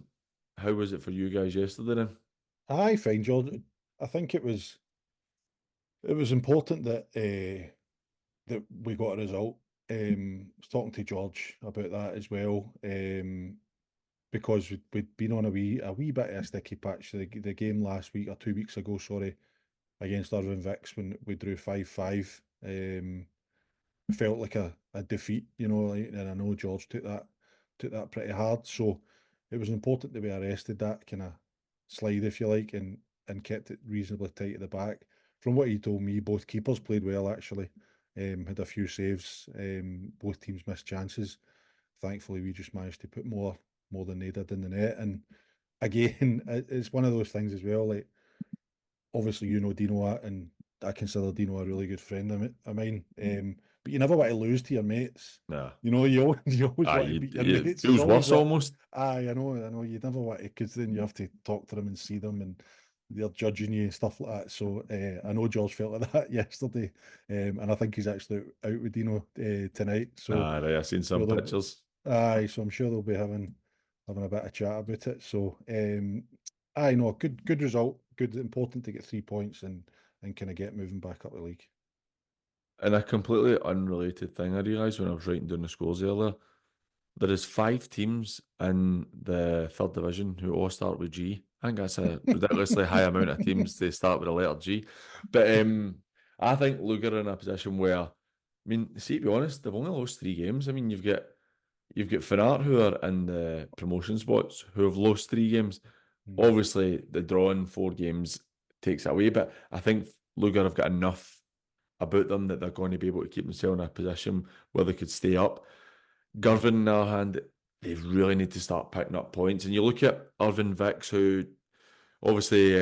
How was it for you guys yesterday then? I find, George. I think it was important that we got a result. I was talking to George about that as well. Because we'd been on a wee bit of a sticky patch. The game last week, or 2 weeks ago, sorry, against Irvine Vicks, when we drew 5-5. Felt like a defeat, like, and I know George took that pretty hard. So it was important that we arrested that kind of slide, if you like, and kept it reasonably tight at the back. From what he told me, both keepers played well, actually. Had a few saves. Both teams missed chances. Thankfully, we just managed to put more than they did in the net. And again, it's one of those things as well. Like, obviously, Dino, and I consider Dino a really good friend of mine. But you never want to lose to your mates. Nah. You always Aye, want to beat your it mates. There's feels always worse that. almost. Aye, I know. You never want to, because then you have to talk to them and see them, and they're judging you and stuff like that. So I know George felt like that yesterday, and I think he's actually out with Dino tonight. So Ah, right, I've seen sure some they'll, pictures. so I'm sure they'll be having a bit of chat about it. So I know, good result, good, important to get 3 points and kind of get moving back up the league. And a completely unrelated thing I realised when I was writing down the scores earlier. There is 5 teams in the third division who all start with G. I think that's a ridiculously high amount of teams to start with a letter G. But I think Luger are in a position where, I mean, see, to be honest, they've only lost 3 games. I mean, you've got Fanart who are in the promotion spots who have lost 3 games. Mm. Obviously, the drawing 4 games takes it away, but I think Luger have got enough about them that they're going to be able to keep themselves in a position where they could stay up. Girvan, on the other hand, they really need to start picking up points. And you look at Irvin Vicks, who obviously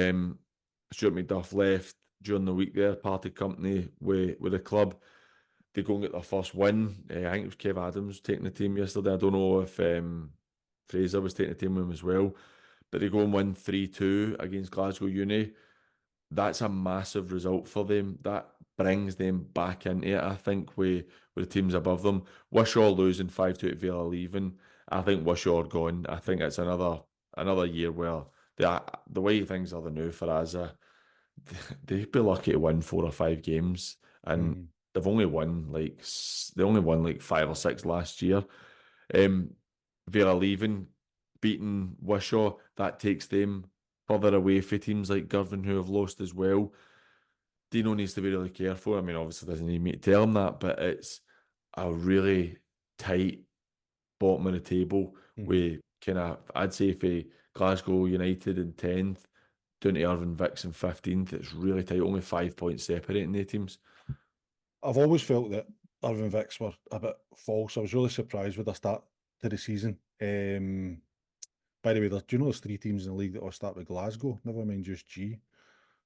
Stuart McDuff left during the week there, parted company with the club. They go and get their first win. I think it was Kev Adams taking the team yesterday. I don't know if Fraser was taking the team with him as well. But they go and win 3-2 against Glasgow Uni. That's a massive result for them. That brings them back into it, I think, with the teams above them. Wishaw losing 5-2 to Villa leaving. I think Wishaw are gone. I think it's another year where the way things are the new for Asa, they'd be lucky to win 4 or 5 games. And Mm. they only won like 5 or 6 last year. Villa leaving, beating Wishaw, that takes them further away for teams like Girvan who have lost as well. Dino needs to be really careful. I mean, obviously doesn't need me to tell him that, but it's a really tight bottom of the table Mm. with kind of, I'd say for Glasgow United in 10th, down to Irvin Vicks in 15th, it's really tight, only 5 points separating the teams. I've always felt that Irvin Vicks were a bit false. I was really surprised with the start to the season. By the way, do you know there's 3 teams in the league that all start with Glasgow? Never mind just G.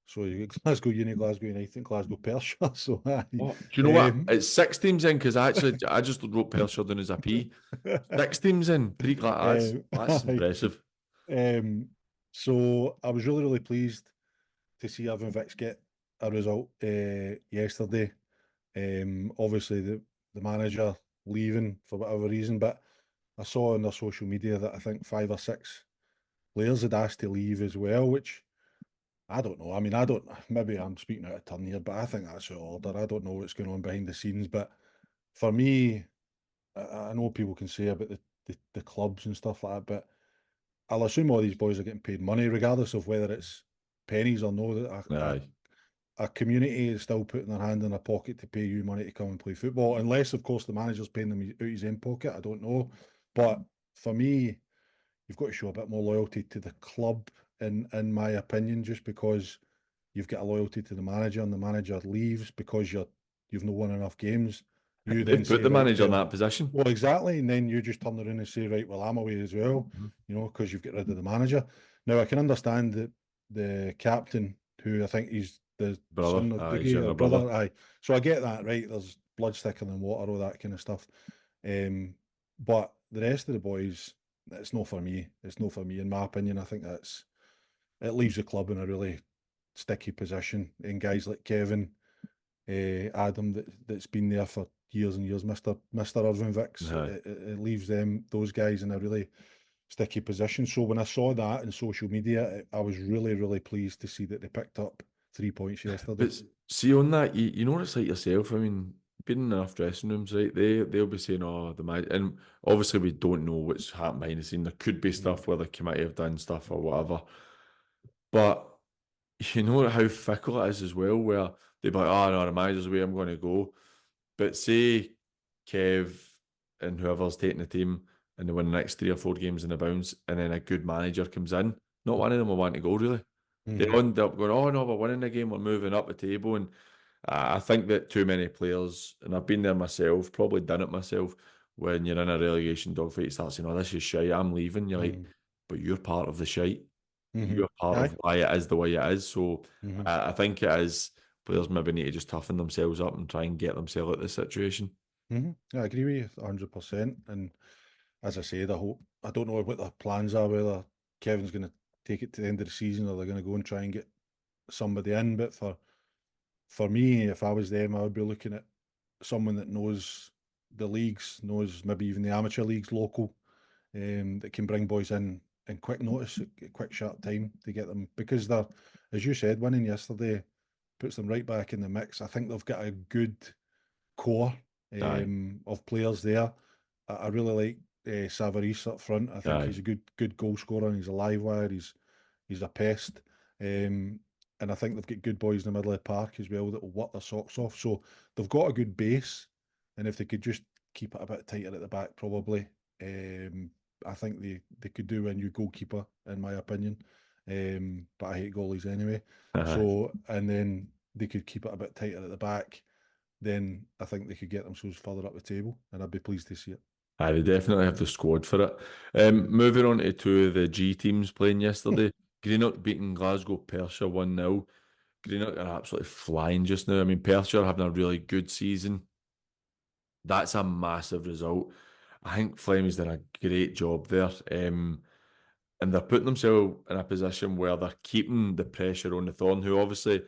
So you get Glasgow Uni, Glasgow United, and Glasgow Perthshire. So Oh, do you know what? It's 6 teams in because I just wrote Perthshire down as a P. 6 teams in, that's aye. impressive. So I was really, really pleased to see Irvin Vicks get a result yesterday. Obviously the manager leaving for whatever reason, but I saw on their social media that I think 5 or 6 players had asked to leave as well, which I don't know. I mean, I don't, maybe I'm speaking out of turn here, but I think that's out of order. I don't know what's going on behind the scenes, but for me, I know people can say about the clubs and stuff like that, but I'll assume all these boys are getting paid money, regardless of whether it's pennies or no. That Aye. a community is still putting their hand in their pocket to pay you money to come and play football, unless, of course, the manager's paying them out his own pocket. I don't know, but for me, you've got to show a bit more loyalty to the club, in my opinion, just because you've got a loyalty to the manager and the manager leaves because you've not won enough games. You then They've put say, the right, manager in well, that position. well, exactly. And then you just turn around and say, right, well, I'm away as well, Mhm. because you've got rid of the manager. Now, I can understand that the captain, who I think he's the Brother, son of his Dougie or younger brother. brother, aye. So I get that, right? There's blood thicker than water, all that kind of stuff. But the rest of the boys, it's not for me. It's not for me, in my opinion. I think it leaves the club in a really sticky position. And guys like Kevin, Adam, that's been there for years and years, Mister Irvin Vicks, Aye. it leaves those guys in a really sticky position. So when I saw that in social media, I was really, really pleased to see that they picked up 3 points yesterday. But see on that, you know what it's like yourself. I mean, being in enough dressing rooms, right? They'll be saying, "Oh, the man," and obviously we don't know what's happened behind the scene. There could be Mm. stuff where the committee have done stuff or whatever, but you know how fickle it is as well. Where they're like, "Oh no, the manager's away. I'm going to go." But say Kev and whoever's taking the team and they win the next 3 or 4 games in the bounce, and then a good manager comes in, not one of them will want to go really. They Hmm. end up going, oh no, we're winning the game, we're moving up the table. And I think that too many players, and I've been there myself, probably done it myself, when you're in a relegation dogfight, you start saying, oh, this is shite, I'm leaving. You're like, Hmm. but you're part of the shite. Hmm. You're part Aye. of why it is the way it is. So Hmm. I think it is players maybe need to just toughen themselves up and try and get themselves out of this situation. Hmm. I agree with you 100%. And as I said, I don't know what their plans are, whether Kevin's going to take it to the end of the season or they're going to go and try and get somebody in. But for me, if I was them, I would be looking at someone that knows the leagues, knows maybe even the amateur leagues local, that can bring boys in quick notice, at quick sharp time to get them, because they're, as you said, winning yesterday puts them right back in the mix. I think they've got a good core Aye. of players there. I really like Savarese up front. I think Aye. he's a good goal scorer, and he's a live wire. He's a pest. And I think they've got good boys in the middle of the park as well that will work their socks off. So they've got a good base, and if they could just keep it a bit tighter at the back, probably, I think they could do a new goalkeeper, in my opinion. But I hate goalies anyway. Aye. So, and then they could keep it a bit tighter at the back. Then I think they could get themselves further up the table, and I'd be pleased to see it. Aye, they definitely have the squad for it. Moving on to two of the G teams playing yesterday. Greenock beating Glasgow Perthshire 1-0. Greenock are absolutely flying just now. I mean, Perthshire having a really good season. That's a massive result. I think Fleming's done a great job there. And they're putting themselves in a position where they're keeping the pressure on the Thorn, who obviously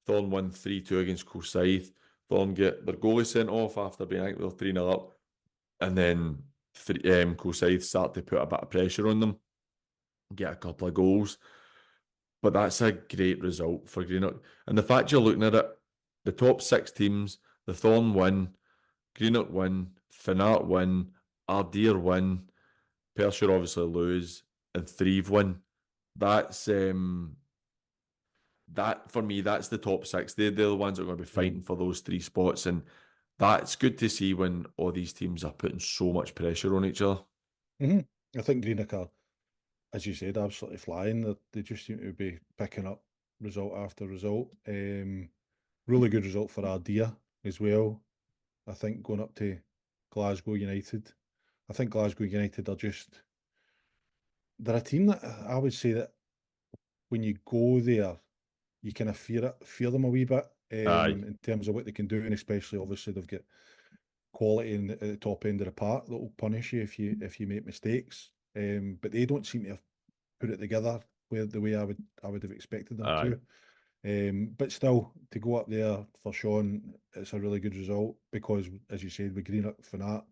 Thorn won 3-2 against Coolside. Thorn get their goalie sent off after being, I think, they're 3-0 up. And then Coolside start to put a bit of pressure on them, get a couple of goals. But that's a great result for Greenock. And the fact you're looking at it, the top six teams, the Thorn win, Greenock win, Finnart win, Ardeer win, Perthshire obviously lose, and Threave win. That's that for me, that's the top six. They're the ones that are going to be fighting for those three spots. And that's good to see when all these teams are putting so much pressure on each other. Mm-hmm. I think Greenock are, as you said, absolutely flying. They just seem to be picking up result after result. Really good result for Ardea as well. I think going up to Glasgow United. I think Glasgow United are just, they're a team that I would say that when you go there, you kind of fear them a wee bit Aye, in terms of what they can do, and especially obviously they've got quality at the top end of the park that will punish you if you make mistakes. But they don't seem to have put it together the way I would have expected them aye. to. But still, to go up there for Sean, it's a really good result because, as you said, with Greenock Fanat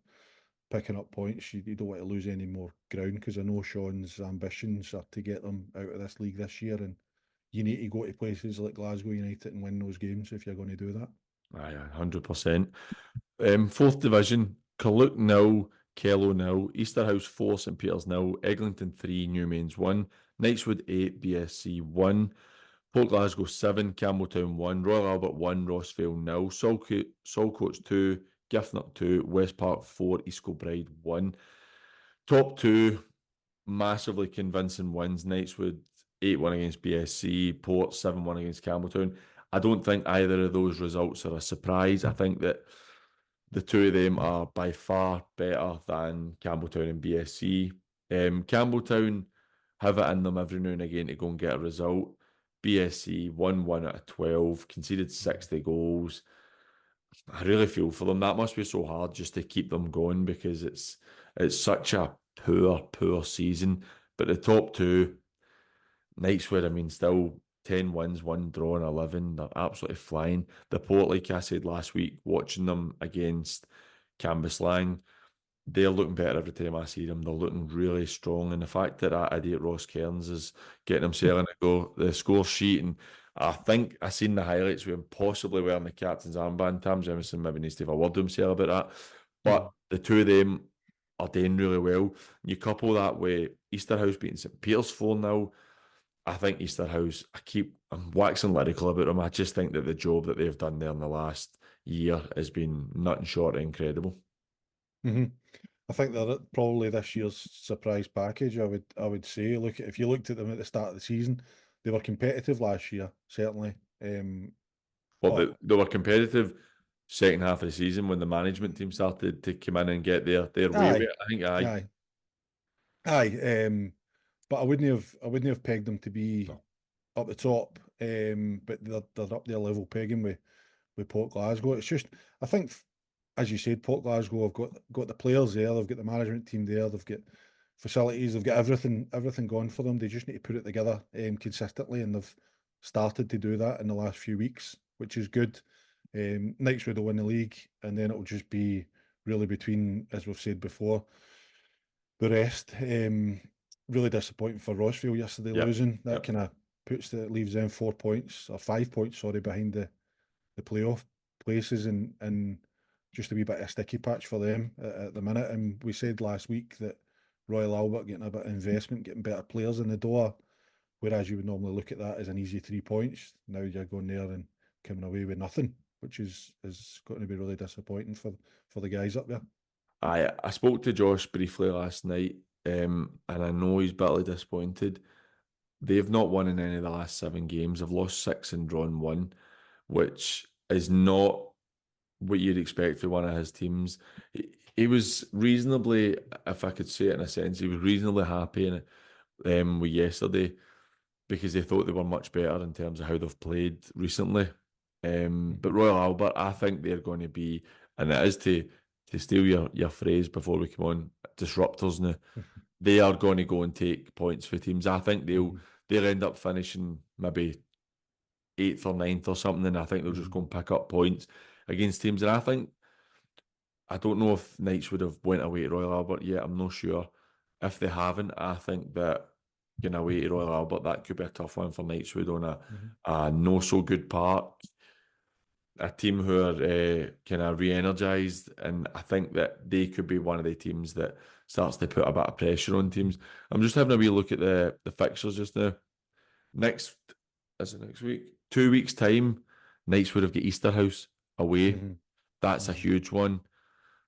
picking up points, you don't want to lose any more ground because I know Sean's ambitions are to get them out of this league this year, and you need to go to places like Glasgow United and win those games if you're going to do that. Aye, 100%. Fourth division, Carluke 0, Kello 0, Easterhouse 4, St Peters 0, Eglinton 3, Newmains 1, Knightswood 8, BSC 1, Port Glasgow 7, Campbelltown 1, Royal Albert 1, Rossvale 0, Saltcoats 2, Giffnock 2, West Park 4, East Kilbride 1. Top two, massively convincing wins. Knightswood 8-1 against BSC, Port 7-1 against Campbelltown. I don't think either of those results are a surprise. I think that the two of them are by far better than Campbelltown and BSC. Campbelltown have it in them every now and again to go and get a result. BSC won 1 out of 12, conceded 60 goals. I really feel for them. That must be so hard just to keep them going because it's such a poor season. But the top two, Knightswood, I mean, still 10 wins, 1 draw, and 11. They're absolutely flying. The Port, like I said last week, watching them against Cambuslang, they're looking better every time I see them. They're looking really strong. And the fact that that idiot Ross Cairns is getting himself in the score sheet. And I think I seen the highlights with him possibly wearing the captain's armband. Tam Jemison maybe needs to have a word to himself about that. But the two of them are doing really well. You couple that with Easterhouse beating St Peters 4-0. I think Easterhouse, I'm waxing lyrical about them. I just think that the job that they've done there in the last year has been nothing short of incredible. Mm-hmm. I think they're probably this year's surprise package. I would say, look, if you looked at them at the start of the season, they were competitive last year, certainly. Well, But they were competitive second half of the season when the management team started to come in and get their way with aye, it. I think aye. aye, aye. But I wouldn't have pegged them to be No. up the top. But they're up there level pegging with Port Glasgow. It's just I think, as you said, Port Glasgow have got the players there, they've got the management team there, they've got facilities, they've got everything going for them. They just need to put it together consistently, and they've started to do that in the last few weeks, which is good. Knightswood will win the league, and then it'll just be really between, as we've said before, the rest. Really disappointing for Rossvale yesterday Yep. losing. That Yep. kind of leaves them 4 points or 5 points, sorry, behind the playoff places, and just a wee bit of a sticky patch for them at the minute. And we said last week that Royal Albert getting a bit of investment, getting better players in the door, whereas you would normally look at that as an easy 3 points. Now you're going there and coming away with nothing, which is going to be really disappointing for the guys up there. I spoke to Josh briefly last night, and I know he's bitterly disappointed. They've not won in any of the last 7 games. They've lost 6 and drawn 1, which is not what you'd expect for one of his teams. He was reasonably, if I could say it in a sense, he was reasonably happy with yesterday because they thought they were much better in terms of how they've played recently. But Royal Albert, I think they're going to be, and it is to steal your phrase before we come on, disruptors now. They are going to go and take points for teams. I think they'll end up finishing maybe 8th or 9th or something, and I think they'll just go and pick up points against teams. And I don't know if Knights would have went away to Royal Albert yet. I'm not sure. If they haven't, I think that going away to Royal Albert, that could be a tough one for Knightswood on a no so good park. A team who are kind of re-energised, and I think that they could be one of the teams that starts to put a bit of pressure on teams. I'm just having a wee look at the fixtures just now. Next week? 2 weeks' time, Knights would have got Easterhouse away. That's a huge one.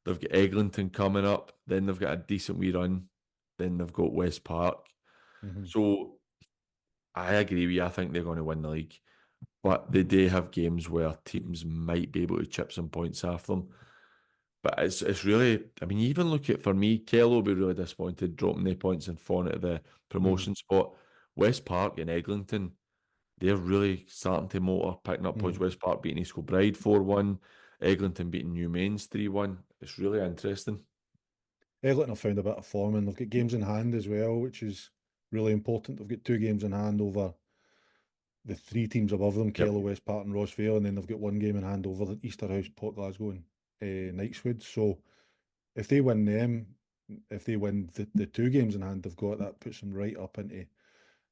They've got Eglinton coming up. Then they've got a decent wee run. Then they've got West Park. So I agree with you. I think they're going to win the league. But they do have games where teams might be able to chip some points off them. But it's really, I mean, you even look at, for me, Kello will be really disappointed dropping their points and falling out of the promotion spot. West Park and Eglinton, they're really starting to motor, picking up points. West Park beating East Kilbride 4-1, Eglinton beating New Mains 3-1. It's really interesting. Eglinton have found a bit of form, and they've got games in hand as well, which is really important. They've got 2 games in hand over the 3 teams above them, Kello, West Park and Rossvale, and then they've got 1 game in hand over the Easterhouse, Port Glasgow and Knightswood. So if they win them, if they win the 2 games in hand they've got, that puts them right up into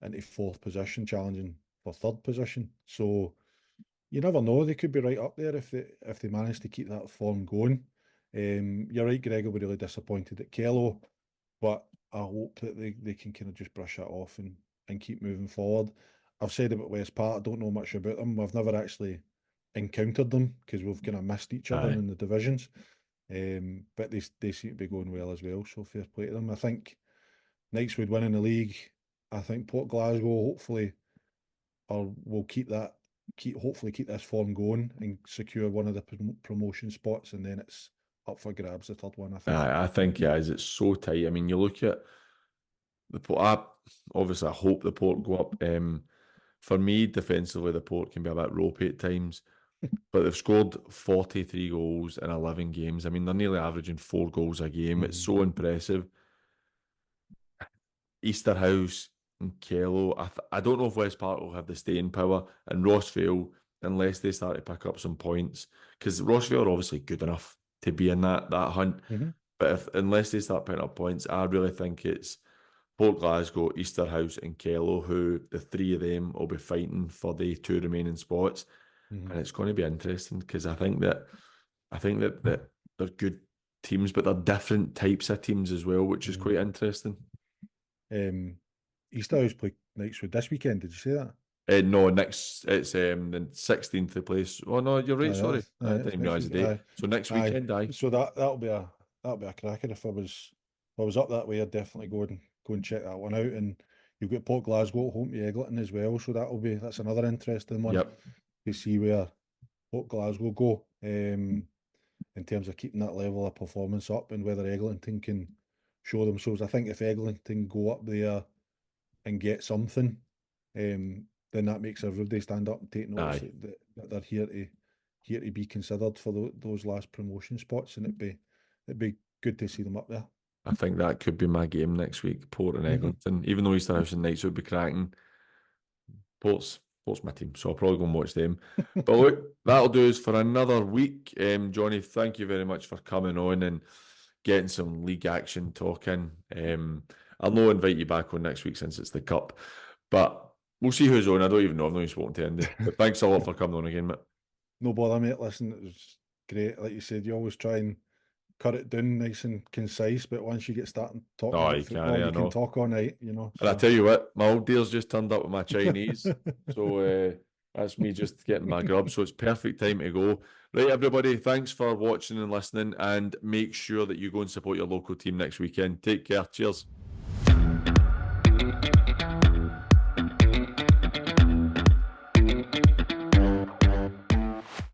4th position, challenging for 3rd position. So you never know, they could be right up there if they manage to keep that form going. You're right, Greg will be really disappointed at Kello, but I hope that they can kind of just brush that off and keep moving forward. I've said about West Park, I don't know much about them. I've never actually encountered them because we've kind of missed each other in the divisions. But they seem to be going well as well, so fair play to them. I think Knightswood winning the league. I think Port Glasgow hopefully will hopefully keep this form going and secure one of the promotion spots, and then it's up for grabs, the 3rd one, I think. I think it is. It's so tight. I mean, you look at the Port. Obviously, I hope the Port go up. For me, defensively, the Port can be a bit ropey at times, but they've scored 43 goals in 11 games. I mean, they're nearly averaging 4 goals a game. It's so impressive. Easterhouse and Kello, I don't know if West Park will have the staying power, and Rossvale, unless they start to pick up some points, because Rossvale are obviously good enough to be in that hunt. But unless they start picking up points, I really think it's Port Glasgow, Easterhouse and Kello, who the 3 of them will be fighting for the 2 remaining spots. And it's going to be interesting because I think that they're good teams, but they're different types of teams as well, which is quite interesting. Easterhouse play Knightswood this weekend, did you say that? No, it's the 16th place. Oh no, you're right. Sorry, I didn't realise the date. So next weekend, So that'll be a cracker. If I was up that way, I'd definitely go and check that one out. And you've got Port Glasgow at home to Eglinton as well, so that's another interesting one. To see where Port Glasgow go in terms of keeping that level of performance up, and whether Eglinton can show themselves. I think if Eglinton go up there and get something, then that makes everybody stand up and take notice that they're here to be considered for those last promotion spots, and it'd be good to see them up there. I think that could be my game next week, Port and Eglinton. Even though Easterhouse and Knights would be cracking, Port's my team, so I'll probably go and watch them. But look, that'll do us for another week. Johnny, thank you very much for coming on and getting some league action talking. I'll not invite you back on next week since it's the Cup, but we'll see who's on. I don't even know. I've not even spoken to Andy. But thanks a lot for coming on again, mate. No bother, mate. Listen, great. Like you said, you always try and cut it down nice and concise, but once you get starting talking Oh, about you can't, football, I you can know. talk all night, you know. And I So tell you what, my old dear's just turned up with my Chinese. So that's me just getting my grub. So it's perfect time to go. Right, everybody, thanks for watching and listening. And make sure that you go and support your local team next weekend. Take care. Cheers.